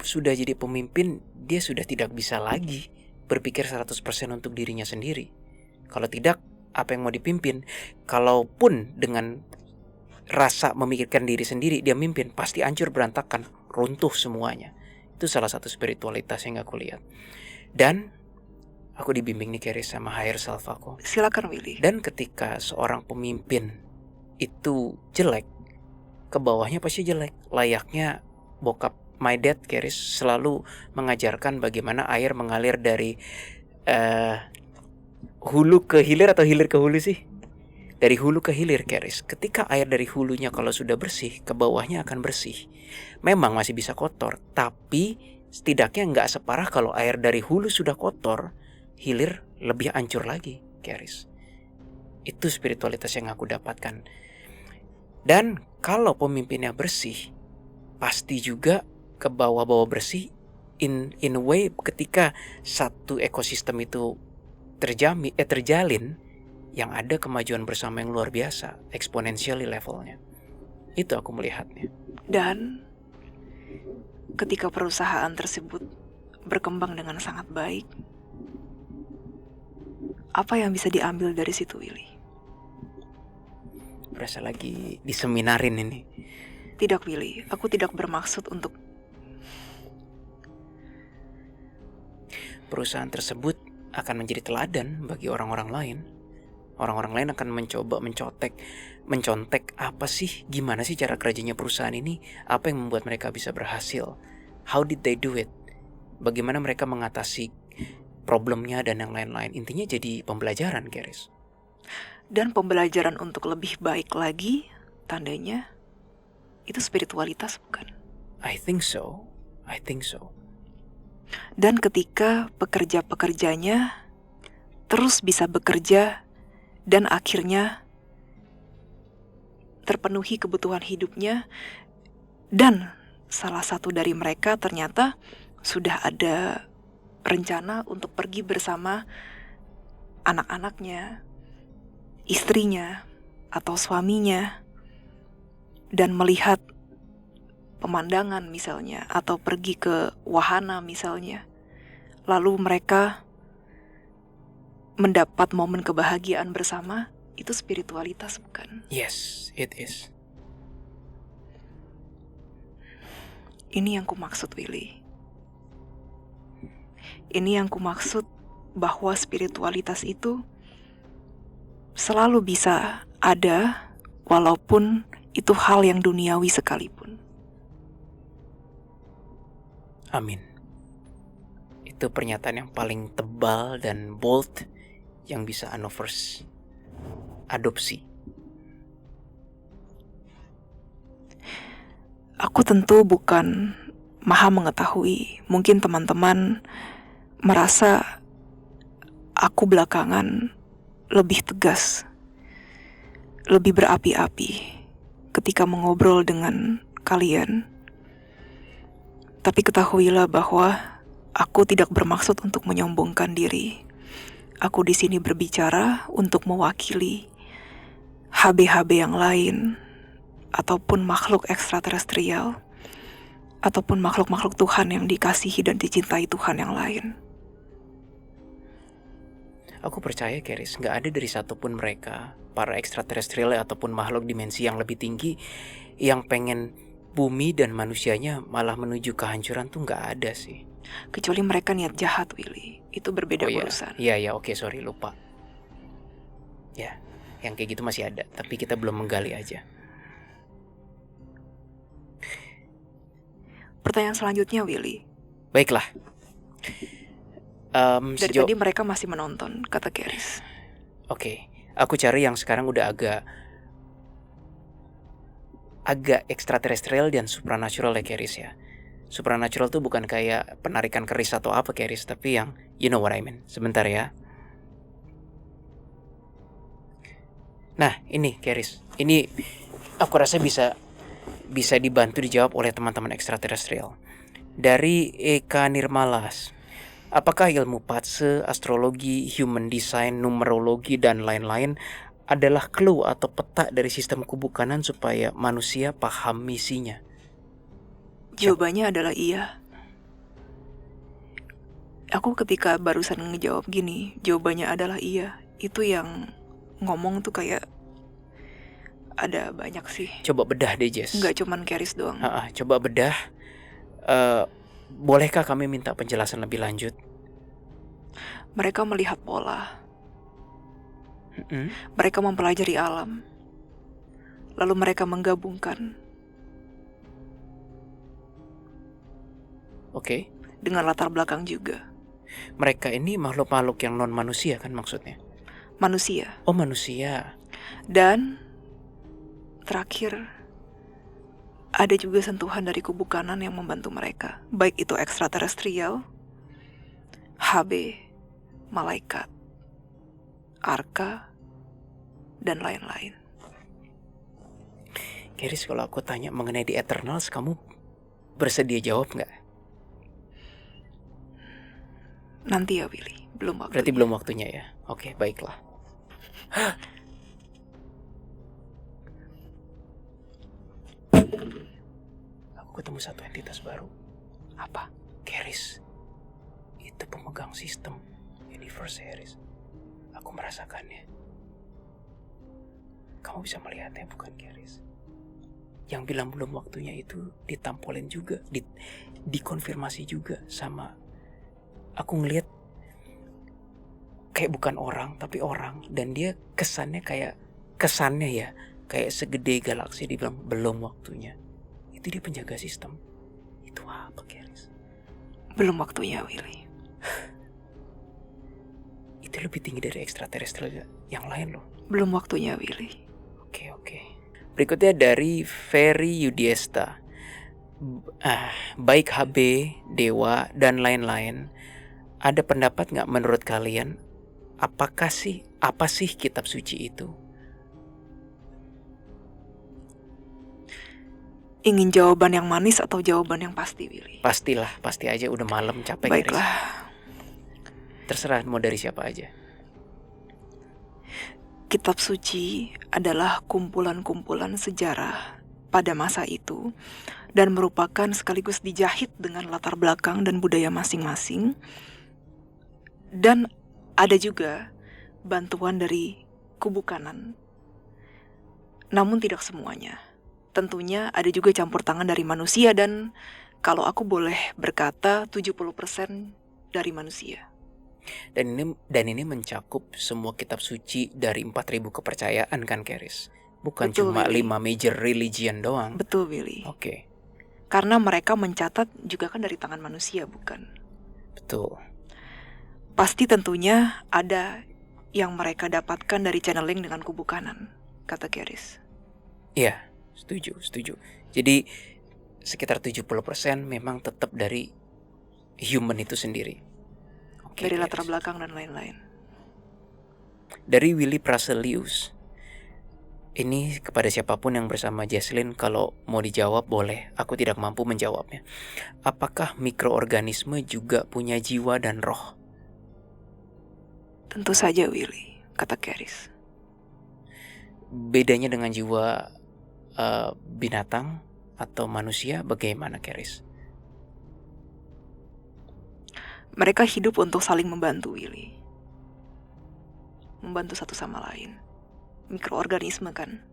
Speaker 1: sudah jadi pemimpin, dia sudah tidak bisa lagi berpikir 100% untuk dirinya sendiri. Kalau tidak, apa yang mau dipimpin? Kalaupun dengan rasa memikirkan diri sendiri dia mimpin, pasti hancur berantakan, runtuh semuanya. Itu salah satu spiritualitas yang aku lihat. Dan aku dibimbing nih Keris sama higher self aku.
Speaker 2: Silakan, Willy.
Speaker 1: Dan ketika seorang pemimpin itu jelek, ke bawahnya pasti jelek. Layaknya bokap my dad, Keris, selalu mengajarkan bagaimana air mengalir dari hulu ke hilir atau hilir ke hulu sih? Dari hulu ke hilir, Keris. Ketika air dari hulunya kalau sudah bersih, ke bawahnya akan bersih. Memang masih bisa kotor, tapi setidaknya nggak separah kalau air dari hulu sudah kotor, hilir lebih hancur lagi, Keris. Itu spiritualitas yang aku dapatkan. Dan kalau pemimpinnya bersih, pasti juga ke bawah-bawah bersih. In a way, ketika satu ekosistem itu terjalin, yang ada kemajuan bersama yang luar biasa, exponentially levelnya. Itu aku melihatnya.
Speaker 2: Dan ketika perusahaan tersebut berkembang dengan sangat baik, apa yang bisa diambil dari situ, Willy?
Speaker 1: Berasa lagi diseminarin ini.
Speaker 2: Tidak, Willy. Aku tidak bermaksud untuk...
Speaker 1: Perusahaan tersebut akan menjadi teladan bagi orang-orang lain. Orang-orang lain akan mencoba mencontek apa sih, gimana sih cara kerjanya perusahaan ini, apa yang membuat mereka bisa berhasil, how did they do it, bagaimana mereka mengatasi problemnya dan yang lain-lain. Intinya jadi pembelajaran, Keris.
Speaker 2: Dan pembelajaran untuk lebih baik lagi, tandanya itu spiritualitas, bukan?
Speaker 1: I think so.
Speaker 2: Dan ketika pekerja-pekerjanya terus bisa bekerja dan akhirnya terpenuhi kebutuhan hidupnya, dan salah satu dari mereka ternyata sudah ada rencana untuk pergi bersama anak-anaknya, istrinya, atau suaminya, dan melihat pemandangan misalnya, atau pergi ke wahana misalnya, lalu mereka mendapat momen kebahagiaan bersama. Itu spiritualitas, bukan?
Speaker 1: Yes, it is.
Speaker 2: Ini yang kumaksud, Willy. Ini yang kumaksud, bahwa spiritualitas itu selalu bisa ada, walaupun itu hal yang duniawi sekalipun.
Speaker 1: Amin. itu pernyataan yang paling tebal dan bold yang bisa Anovers adopsi?
Speaker 2: Aku tentu bukan maha mengetahui. Mungkin teman-teman merasa aku belakangan lebih tegas, lebih berapi-api ketika mengobrol dengan kalian. Tapi ketahuilah bahwa aku tidak bermaksud untuk menyombongkan diri. Aku di sini berbicara untuk mewakili HB-HB yang lain, ataupun makhluk ekstraterestrial, ataupun makhluk-makhluk Tuhan yang dikasihi dan dicintai Tuhan yang lain.
Speaker 1: Aku percaya, Keris, gak ada dari satupun mereka, para ekstraterestrial ataupun makhluk dimensi yang lebih tinggi, yang pengen bumi dan manusianya malah menuju kehancuran tuh gak ada sih.
Speaker 2: Kecuali mereka niat jahat, Willy. Itu berbeda urusan.
Speaker 1: Iya, oke, sorry, lupa. Ya, yang kayak gitu masih ada, tapi kita belum menggali aja.
Speaker 2: Pertanyaan selanjutnya, Willy.
Speaker 1: Baiklah.
Speaker 2: Dari tadi mereka masih menonton, kata Keris.
Speaker 1: Oke, aku cari yang sekarang udah agak ekstraterestrial dan supranatural ya, Keris ya. Supranatural tuh bukan kayak penarikan keris atau apa, Keris, tapi yang you know what I mean. Sebentar ya. Nah, ini Keris. Ini aku rasa bisa dibantu dijawab oleh teman-teman ekstraterestrial. Dari Eka Nirmalas. Apakah ilmu patse, astrologi, human design, numerologi, dan lain-lain adalah clue atau peta dari sistem kubukanan supaya manusia paham misinya?
Speaker 2: Jawabannya adalah iya. Aku ketika barusan ngejawab gini, jawabannya adalah iya. Itu yang ngomong tuh kayak ada banyak sih.
Speaker 1: Coba bedah deh, Jess.
Speaker 2: Nggak cuman Keris doang.
Speaker 1: Coba bedah. Bolehkah kami minta penjelasan lebih lanjut?
Speaker 2: Mereka melihat pola. Mereka mempelajari alam. Lalu mereka menggabungkan.
Speaker 1: Oke.
Speaker 2: Dengan latar belakang juga.
Speaker 1: Mereka ini makhluk-makhluk yang non-manusia kan maksudnya?
Speaker 2: Manusia.
Speaker 1: Oh, manusia.
Speaker 2: Dan terakhir, ada juga sentuhan dari kubu kanan yang membantu mereka. Baik itu ekstraterestrial, HB, malaikat, arka, dan lain-lain.
Speaker 1: Keris, kalau aku tanya mengenai The Eternals, kamu bersedia jawab nggak?
Speaker 2: Nanti ya, Willy. Belum waktunya.
Speaker 1: Berarti belum waktunya ya? Oke, baiklah. Aku ketemu satu entitas baru.
Speaker 2: Apa?
Speaker 1: Keris. Itu pemegang sistem Universe Series. Aku merasakannya. Kamu bisa melihatnya, bukan, Keris? Yang bilang belum waktunya itu ditampolin juga, dikonfirmasi juga sama. Aku ngelihat kayak bukan orang tapi orang, dan dia kesannya kayak segede galaksi. Dibilang belum waktunya. Itu dia penjaga sistem. Itu apa, Keris?
Speaker 2: Belum waktunya, Willy.
Speaker 1: Itu lebih tinggi dari ekstraterestrial yang lain loh.
Speaker 2: Belum waktunya, Willy.
Speaker 1: Oke. Berikutnya dari Ferry Yudiesta. Baik HB, Dewa, dan lain-lain, ada pendapat nggak menurut kalian? Apa sih kitab suci itu?
Speaker 2: Ingin jawaban yang manis atau jawaban yang pasti, Willy?
Speaker 1: Pastilah, pasti aja, udah malam, capek.
Speaker 2: Baiklah.
Speaker 1: Terserah mau dari siapa aja.
Speaker 2: Kitab suci adalah kumpulan-kumpulan sejarah pada masa itu dan merupakan sekaligus dijahit dengan latar belakang dan budaya masing-masing. Dan ada juga bantuan dari kubu kanan. Namun tidak semuanya. Tentunya ada juga campur tangan dari manusia, dan kalau aku boleh berkata 70% dari manusia.
Speaker 1: Dan ini mencakup semua kitab suci dari 4.000 kepercayaan kan, Keris? Bukan
Speaker 2: Betul,
Speaker 1: cuma
Speaker 2: Willy.
Speaker 1: 5 major religion doang.
Speaker 2: Betul, Willy.
Speaker 1: Oke.
Speaker 2: Karena mereka mencatat juga kan dari tangan manusia, bukan?
Speaker 1: Betul.
Speaker 2: Pasti tentunya ada yang mereka dapatkan dari channeling dengan kubu kanan, kata Keris.
Speaker 1: Iya, setuju. Jadi sekitar 70% memang tetap dari human itu sendiri. Oke,
Speaker 2: Dari latar
Speaker 1: Keris.
Speaker 2: belakang dan lain-lain.
Speaker 1: Dari Willy Praselius. Ini kepada siapapun yang bersama Jesslyn, kalau mau dijawab boleh, aku tidak mampu menjawabnya. Apakah mikroorganisme juga punya jiwa dan roh?
Speaker 2: Tentu saja Willy, kata Keris.
Speaker 1: Bedanya dengan jiwa binatang atau manusia bagaimana, Keris?
Speaker 2: Mereka hidup untuk saling membantu, Willy. Membantu satu sama lain. Mikroorganisme kan.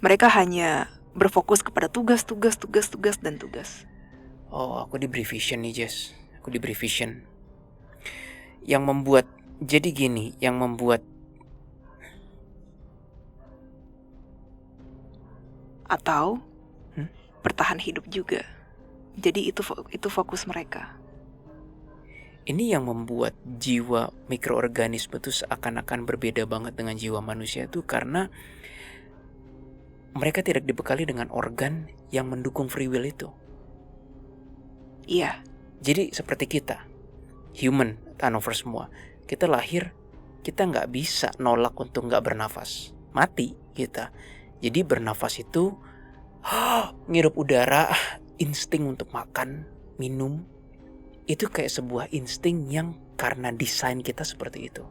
Speaker 2: Mereka hanya berfokus kepada tugas.
Speaker 1: Oh, aku diberi vision nih, Jess. Aku diberi vision. Yang membuat, jadi gini, yang membuat
Speaker 2: atau bertahan hidup juga. Jadi itu fokus mereka.
Speaker 1: Ini yang membuat jiwa mikroorganisme itu seakan-akan berbeda banget dengan jiwa manusia itu karena mereka tidak dibekali dengan organ yang mendukung free will itu.
Speaker 2: Iya.
Speaker 1: Jadi seperti kita, human, turnover semua. Kita lahir, kita nggak bisa nolak untuk nggak bernafas. Mati kita. Jadi bernafas itu ngirup udara, insting untuk makan, minum. Itu kayak sebuah insting yang karena desain kita seperti itu.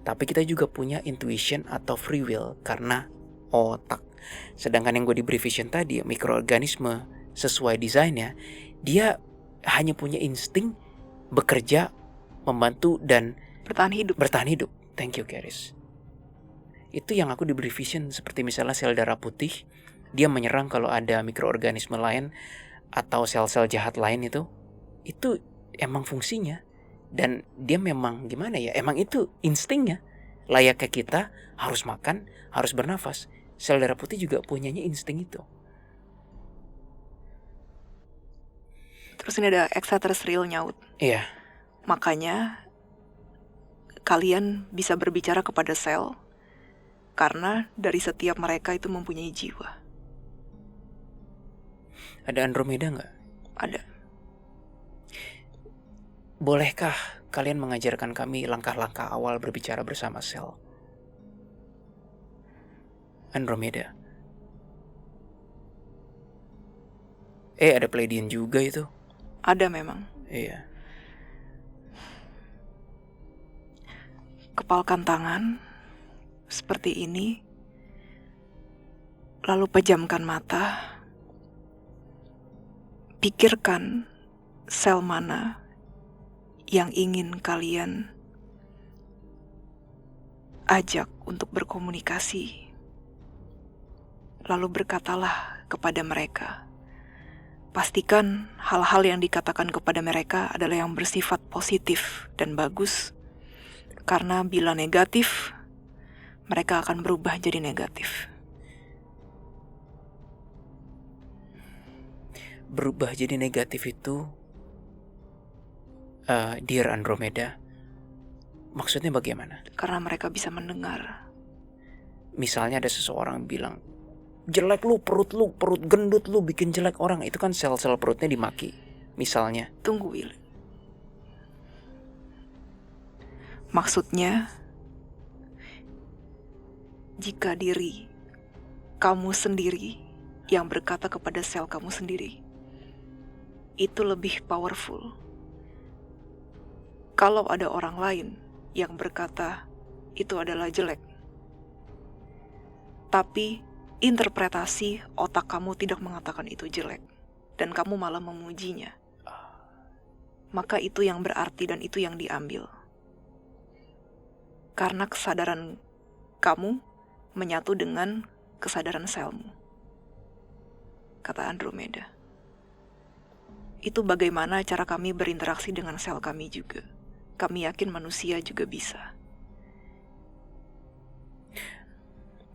Speaker 1: Tapi kita juga punya intuition atau free will karena otak. Sedangkan yang gue diberi vision tadi, mikroorganisme sesuai desainnya, dia hanya punya insting bekerja, membantu, dan bertahan hidup. Thank you, Keris. Itu yang aku diberi vision, seperti misalnya sel darah putih, dia menyerang kalau ada mikroorganisme lain atau sel-sel jahat lain itu emang fungsinya. Dan dia memang gimana ya, emang itu instingnya. Layaknya kita harus makan, harus bernafas. Sel darah putih juga punyanya insting itu.
Speaker 2: Terus ini ada extraterrestrial nyaut.
Speaker 1: Iya.
Speaker 2: Makanya kalian bisa berbicara kepada sel karena dari setiap mereka itu mempunyai jiwa.
Speaker 1: Ada Andromeda nggak?
Speaker 2: Ada.
Speaker 1: Bolehkah kalian mengajarkan kami langkah-langkah awal berbicara bersama sel? Andromeda. Ada Pleiadian juga itu.
Speaker 2: Ada memang.
Speaker 1: Iya.
Speaker 2: Kepalkan tangan seperti ini. Lalu pejamkan mata. Pikirkan sel mana yang ingin kalian ajak untuk berkomunikasi. Lalu berkatalah kepada mereka. Pastikan hal-hal yang dikatakan kepada mereka adalah yang bersifat positif dan bagus. Karena bila negatif, mereka akan berubah jadi negatif.
Speaker 1: Berubah jadi negatif itu, Dear Andromeda, maksudnya bagaimana?
Speaker 2: Karena mereka bisa mendengar.
Speaker 1: Misalnya ada seseorang bilang, jelek lu, perut gendut lu, bikin jelek orang. Itu kan sel-sel perutnya dimaki, misalnya.
Speaker 2: Tunggu, Will. Maksudnya, jika diri kamu sendiri yang berkata kepada sel kamu sendiri, itu lebih powerful. Kalau ada orang lain yang berkata itu adalah jelek, tapi interpretasi otak kamu tidak mengatakan itu jelek, dan kamu malah memujinya, maka itu yang berarti dan itu yang diambil. Karena kesadaran kamu menyatu dengan kesadaran selmu, kata Andromeda. Itu bagaimana cara kami berinteraksi dengan sel kami juga. Kami yakin manusia juga bisa.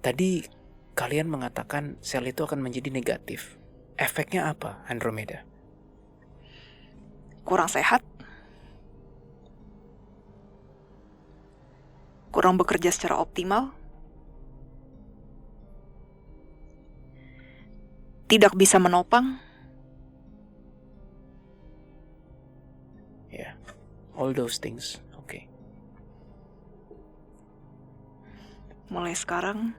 Speaker 1: Tadi kalian mengatakan sel itu akan menjadi negatif. Efeknya apa, Andromeda?
Speaker 2: Kurang sehat, kurang bekerja secara optimal, tidak bisa menopang.
Speaker 1: Ya, all those things. Oke.
Speaker 2: Mulai sekarang,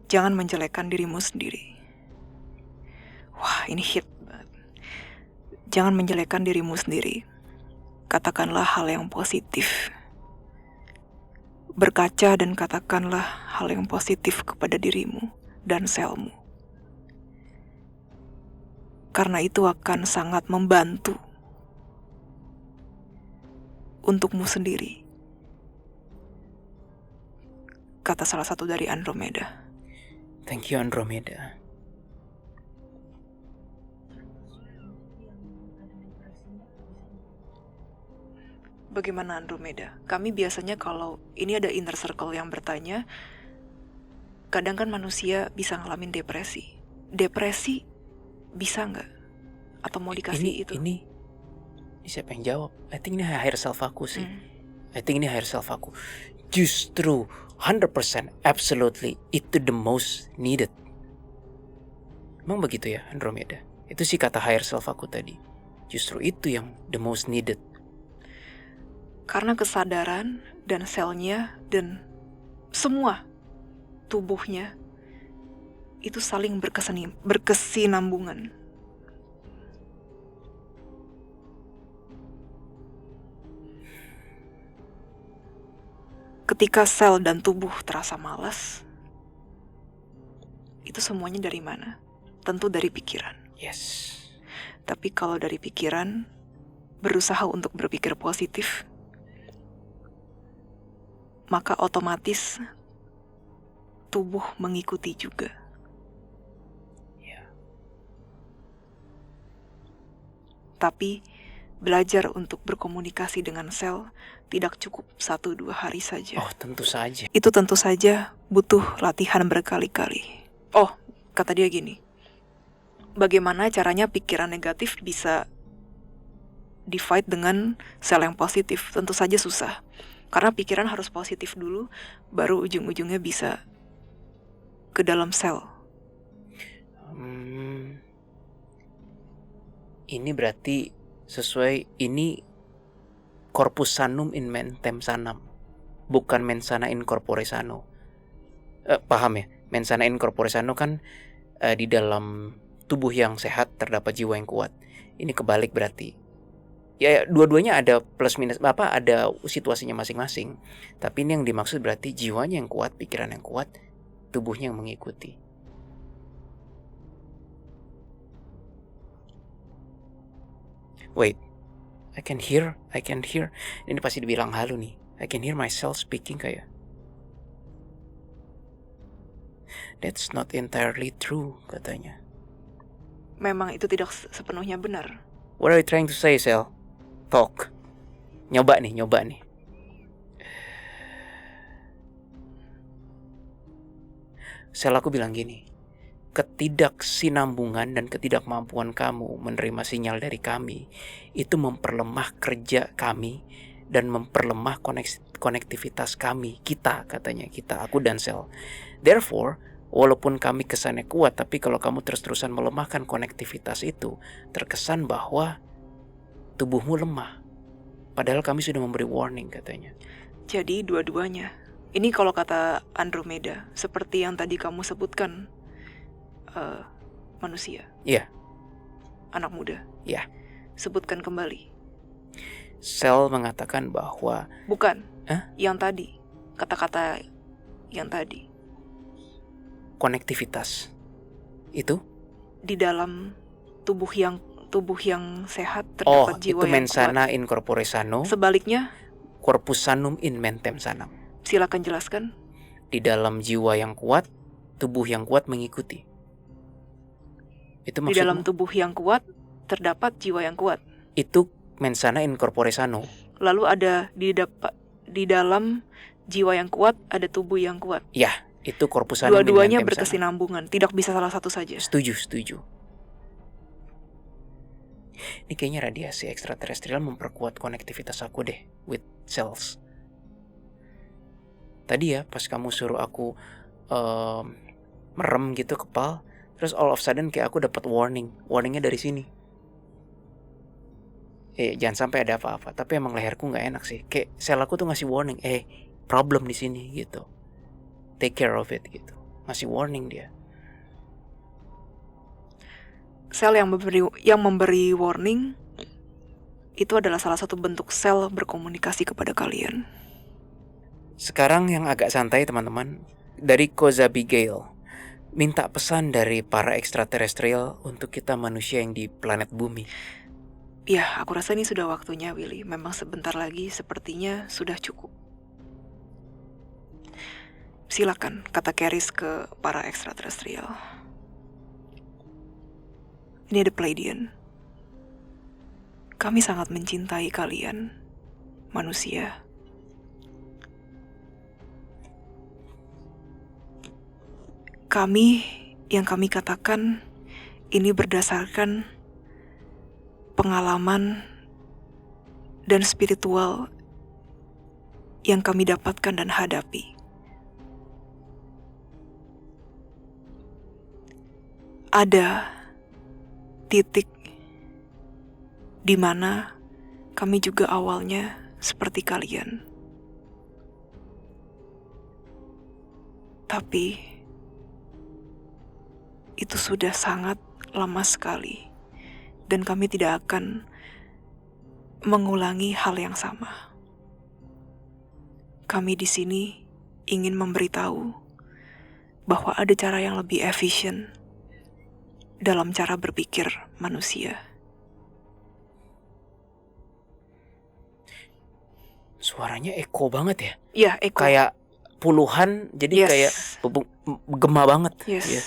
Speaker 2: jangan menjelekkan dirimu sendiri. Wah, ini hit banget. Jangan menjelekkan dirimu sendiri. Katakanlah hal yang positif. Berkaca dan katakanlah hal yang positif kepada dirimu dan selmu. Karena itu akan sangat membantu untukmu sendiri. Kata salah satu dari Andromeda.
Speaker 1: Thank you, Andromeda.
Speaker 2: Bagaimana Andromeda? Kami biasanya kalau ini ada inner circle yang bertanya, kadang kan manusia bisa ngalamin depresi. Depresi bisa nggak? Atau mau dikasih itu?
Speaker 1: Ini siapa yang jawab? I think ini higher self aku sih. I think ini higher self aku. Justru 100% absolutely itu the most needed. Emang begitu ya, Andromeda? Itu sih kata higher self aku tadi. Justru itu yang the most needed.
Speaker 2: Karena kesadaran dan selnya dan semua tubuhnya itu saling berkesinambungan. Ketika sel dan tubuh terasa malas, itu semuanya dari mana? Tentu dari pikiran.
Speaker 1: Yes.
Speaker 2: Tapi kalau dari pikiran, berusaha untuk berpikir positif, maka otomatis tubuh mengikuti juga.
Speaker 1: Yeah.
Speaker 2: Tapi belajar untuk berkomunikasi dengan sel tidak cukup 1-2 hari saja.
Speaker 1: Oh, tentu saja.
Speaker 2: Itu tentu saja butuh latihan berkali-kali. Oh, kata dia gini, bagaimana caranya pikiran negatif bisa di-fight dengan sel yang positif? Tentu saja susah. Karena pikiran harus positif dulu, baru ujung-ujungnya bisa ke dalam sel.
Speaker 1: Ini berarti sesuai, ini corpus sanum in mentem sanam, bukan mensana in corpore sano. Paham ya? Mensana in corpore sano kan di dalam tubuh yang sehat terdapat jiwa yang kuat. Ini kebalik berarti. Ya, dua-duanya ada plus minus ada situasinya masing-masing. Tapi ini yang dimaksud berarti jiwanya yang kuat, pikiran yang kuat, tubuhnya yang mengikuti. Wait, I can hear. Ini pasti dibilang halu nih. I can hear myself speaking kayak. That's not entirely true, katanya.
Speaker 2: Memang itu tidak sepenuhnya benar.
Speaker 1: What are you trying to say, Sel? Talk. Nyoba nih. Sel, aku bilang gini. Ketidaksinambungan dan ketidakmampuan kamu menerima sinyal dari kami itu memperlemah kerja kami dan memperlemah konektivitas kami, kita, aku dan Sel. Therefore, walaupun kami kesannya kuat, tapi kalau kamu terus-terusan melemahkan konektivitas itu, terkesan bahwa tubuhmu lemah. Padahal kami sudah memberi warning, katanya.
Speaker 2: Jadi dua-duanya. Ini kalau kata Andromeda, seperti yang tadi kamu sebutkan, manusia.
Speaker 1: Iya.
Speaker 2: Anak muda.
Speaker 1: Iya.
Speaker 2: Sebutkan kembali.
Speaker 1: Sel mengatakan bahwa...
Speaker 2: Bukan. Yang tadi. Kata-kata yang tadi.
Speaker 1: Konektivitas. Itu?
Speaker 2: Di dalam tubuh yang sehat terdapat jiwa
Speaker 1: itu
Speaker 2: yang
Speaker 1: mensana
Speaker 2: kuat.
Speaker 1: in corpore sano.
Speaker 2: Sebaliknya,
Speaker 1: corpus sanum in mentem sanam.
Speaker 2: Silakan jelaskan.
Speaker 1: Di dalam jiwa yang kuat, tubuh yang kuat mengikuti. Itu maksudnya?
Speaker 2: Di dalam tubuh yang kuat terdapat jiwa yang kuat.
Speaker 1: Itu mensana in corpore sano.
Speaker 2: Lalu ada di dalam jiwa yang kuat ada tubuh yang kuat.
Speaker 1: Ya, Itu corpus animum
Speaker 2: Dua-duanya
Speaker 1: yang tem sana.
Speaker 2: berkesinambungan, tidak bisa salah satu saja.
Speaker 1: Setuju. Ini kayaknya radiasi ekstraterestrial memperkuat konektivitas aku deh with cells. Tadi ya pas kamu suruh aku merem gitu kepal, terus all of a sudden kayak aku dapat warningnya dari sini. Jangan sampai ada apa-apa. Tapi emang leherku nggak enak sih. Kayak sel aku tuh ngasih warning, problem di sini gitu. Take care of it gitu. Ngasih warning dia.
Speaker 2: Sel yang memberi warning itu adalah salah satu bentuk sel berkomunikasi kepada kalian.
Speaker 1: Sekarang yang agak santai teman-teman, dari Kozabigail. Minta pesan dari para ekstraterestrial untuk kita manusia yang di planet bumi.
Speaker 2: Ya, aku rasa ini sudah waktunya, Willy. Memang sebentar lagi sepertinya sudah cukup. Silakan, kata Keris ke para ekstraterestrial. Ini ada Pleiadian. Kami sangat mencintai kalian, manusia. Yang kami katakan ini berdasarkan pengalaman dan spiritual yang kami dapatkan dan hadapi. Ada titik di mana kami juga awalnya seperti kalian. Tapi itu sudah sangat lama sekali dan kami tidak akan mengulangi hal yang sama. Kami di sini ingin memberitahu bahwa ada cara yang lebih efisien dalam cara berpikir manusia.
Speaker 1: Suaranya eko banget ya?
Speaker 2: Iya, eko.
Speaker 1: Kayak puluhan, jadi kayak gema banget.
Speaker 2: Yes.
Speaker 1: Ya.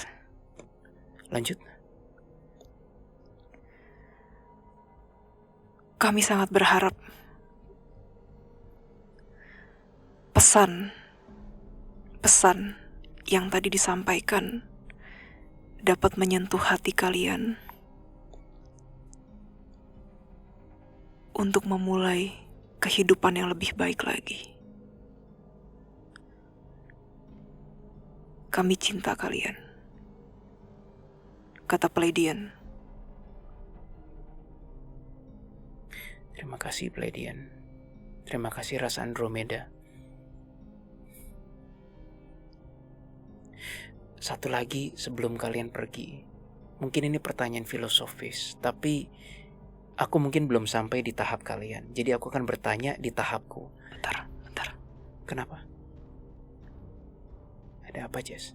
Speaker 1: Lanjut.
Speaker 2: Kami sangat berharap pesan yang tadi disampaikan dapat menyentuh hati kalian untuk memulai kehidupan yang lebih baik lagi. Kami cinta kalian, kata Pleiadian.
Speaker 1: Terima kasih Pleiadian. Terima kasih ras Andromeda. Satu lagi sebelum kalian pergi. Mungkin ini pertanyaan filosofis, tapi aku mungkin belum sampai di tahap kalian. Jadi aku akan bertanya di tahapku.
Speaker 2: Bentar.
Speaker 1: Kenapa? Ada apa, Jess?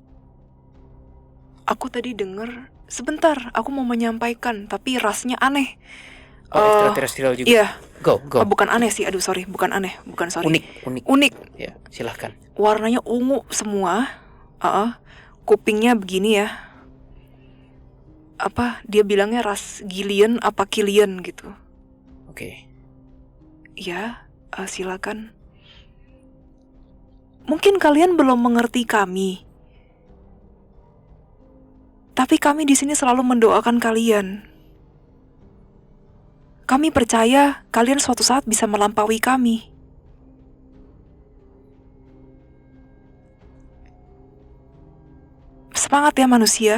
Speaker 2: Aku tadi dengar, sebentar, aku mau menyampaikan, tapi rasnya aneh.
Speaker 1: Extraterrestrial juga?
Speaker 2: Iya.
Speaker 1: Go.
Speaker 2: Bukan aneh sih, sorry. Unik.
Speaker 1: Ya, silahkan.
Speaker 2: Warnanya ungu semua. Kupingnya begini ya. Dia bilangnya ras Gillian apa Killian gitu.
Speaker 1: Oke.
Speaker 2: Ya, silakan. Mungkin kalian belum mengerti kami. Tapi kami di sini selalu mendoakan kalian. Kami percaya kalian suatu saat bisa melampaui kami. Semangat ya manusia.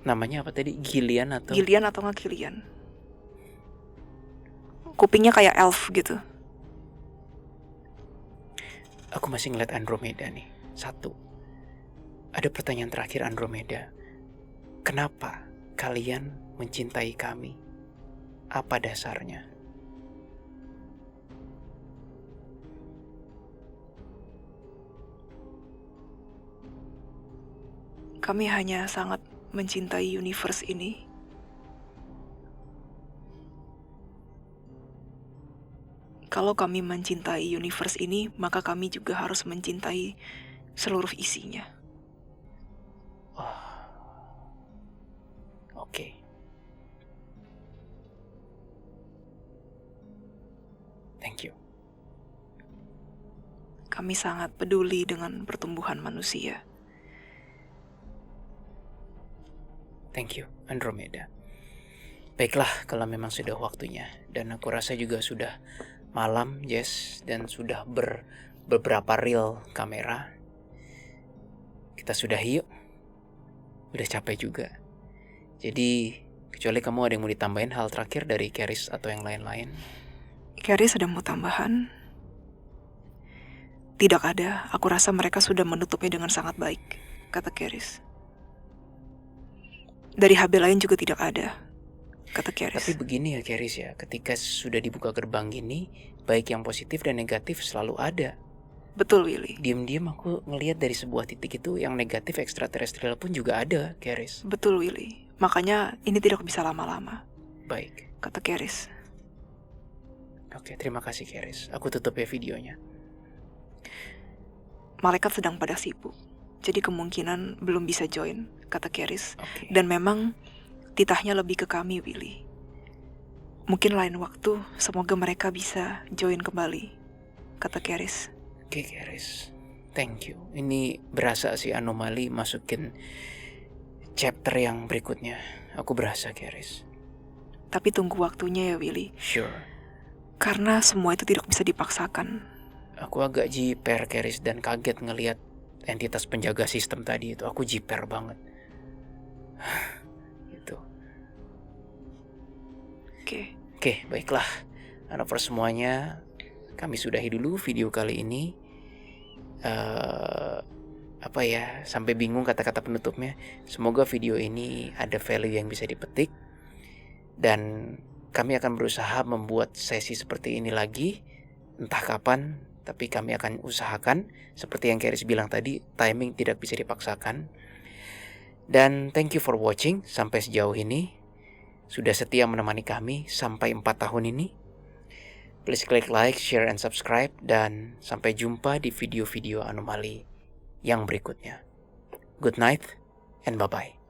Speaker 1: Namanya apa tadi? Gillian atau
Speaker 2: nggak Killian? Kupingnya kayak elf gitu.
Speaker 1: Aku masih ngeliat Andromeda nih. Satu. Ada pertanyaan terakhir Andromeda. Kenapa kalian mencintai kami? Apa dasarnya?
Speaker 2: Kami hanya sangat mencintai universe ini. Kalau kami mencintai universe ini, maka kami juga harus mencintai seluruh isinya.
Speaker 1: Oke. Thank you.
Speaker 2: Kami sangat peduli dengan pertumbuhan manusia.
Speaker 1: Thank you, Andromeda. Baiklah, kalau memang sudah waktunya. Dan aku rasa juga sudah malam, Jess, dan sudah beberapa reel kamera. Kita sudahi yuk. Udah capek juga. Jadi, kecuali kamu ada yang mau ditambahin hal terakhir dari Keris atau yang lain-lain.
Speaker 2: Keris ada mau tambahan? Tidak ada, aku rasa mereka sudah menutupnya dengan sangat baik, kata Keris. Dari HB lain juga tidak ada, kata Keris.
Speaker 1: Tapi begini ya Keris ya, ketika sudah dibuka gerbang gini, baik yang positif dan negatif selalu ada.
Speaker 2: Betul, Willy.
Speaker 1: Diam-diam aku ngelihat dari sebuah titik itu yang negatif ekstraterestrial pun juga ada, Keris.
Speaker 2: Betul, Willy. Makanya ini tidak bisa lama-lama.
Speaker 1: Baik,
Speaker 2: kata Keris.
Speaker 1: Oke, terima kasih Keris. Aku tutup ya videonya.
Speaker 2: Malaikat sedang pada sibuk, jadi kemungkinan belum bisa join, kata Keris.
Speaker 1: Oke.
Speaker 2: Dan memang titahnya lebih ke kami, Willy. Mungkin lain waktu, semoga mereka bisa join kembali, kata Keris.
Speaker 1: Oke Keris, thank you. Ini berasa sih anomali masukin chapter yang berikutnya. Aku berasa Keris.
Speaker 2: Tapi tunggu waktunya ya, Willy.
Speaker 1: Sure.
Speaker 2: Karena semua itu tidak bisa dipaksakan.
Speaker 1: Aku agak jiper Keris dan kaget ngelihat entitas penjaga sistem tadi itu. Aku jiper banget. Gitu. Oke, baiklah. Anak semuanya, kami sudahi dulu video kali ini. Sampai bingung kata-kata penutupnya. Semoga video ini ada value yang bisa dipetik. Dan kami akan berusaha membuat sesi seperti ini lagi. Entah kapan, tapi kami akan usahakan. Seperti yang Keris bilang tadi, timing tidak bisa dipaksakan. Dan thank you for watching sampai sejauh ini. Sudah setia menemani kami sampai 4 tahun ini. Please klik like, share, and subscribe. Dan sampai jumpa di video-video anomali yang berikutnya. Good night and bye-bye.